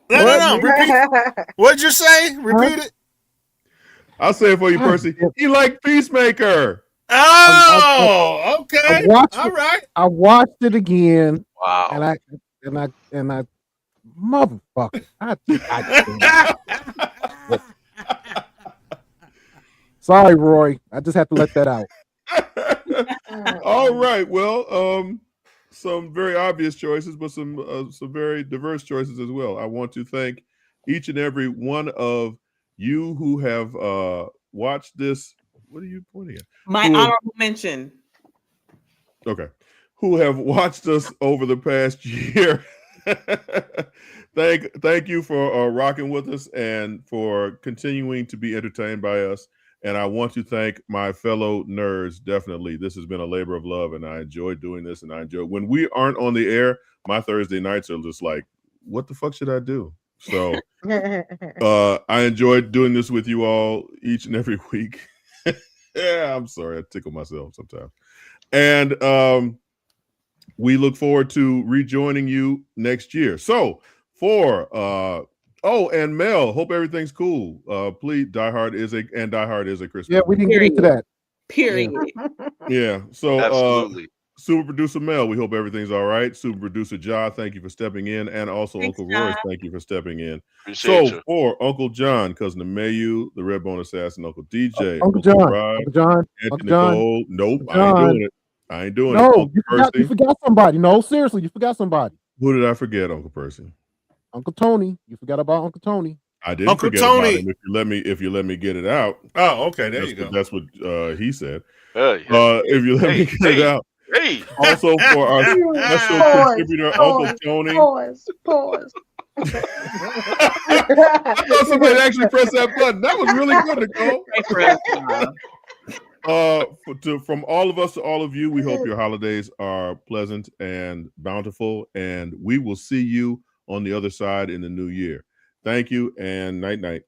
No. Repeat. What'd you say? Repeat it. I'll say it for you, Percy. He liked Peacemaker. Oh, okay. All right. I watched it again. Wow. And I motherfucker. Sorry, Roy. I just have to let that out. All right. Well, some very obvious choices, but some very diverse choices as well. I want to thank each and every one of you who have watched this. What are you pointing at? My honorable mention. Okay. Who have watched us over the past year. Thank you for rocking with us and for continuing to be entertained by us. And I want to thank my fellow nerds. Definitely, this has been a labor of love, and I enjoy doing this. And I enjoy when we aren't on the air. My Thursday nights are just like, what the fuck should I do? So I enjoyed doing this with you all each and every week. Yeah, I'm sorry, I tickle myself sometimes. And we look forward to rejoining you next year. So for and Mel, hope everything's cool. Please, Die Hard is a Christmas. Yeah, we didn't get into that. Period. Yeah. So absolutely. Super producer Mel, we hope everything's all right. Super producer John, thank you for stepping in. And also Thanks, Uncle John. Royce, thank you for stepping in. Appreciate So you. for Uncle John, Cousin Mayu, the Redbone Assassin, Uncle DJ, Uncle John, Rod, Uncle John, Auntie Uncle John, Nicole. Nope, Uncle I ain't John. doing it. I ain't doing it. No, Uncle you Percy. forgot somebody. No, seriously, you forgot somebody. Who did I forget, Uncle Percy? Uncle Tony. You forgot about Uncle Tony. I didn't Uncle forget Tony. about him. If you let me get it out. Oh, okay. There That's you go. That's what he said. Hey, If you let me get it out. Hey. Also for our special contributor, Uncle Tony. Pause. I thought somebody actually pressed that button. That was really good, Nicole. From all of us to all of you, we hope your holidays are pleasant and bountiful, and we will see you on the other side in the new year. Thank you, and night.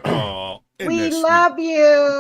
Oh, We love you.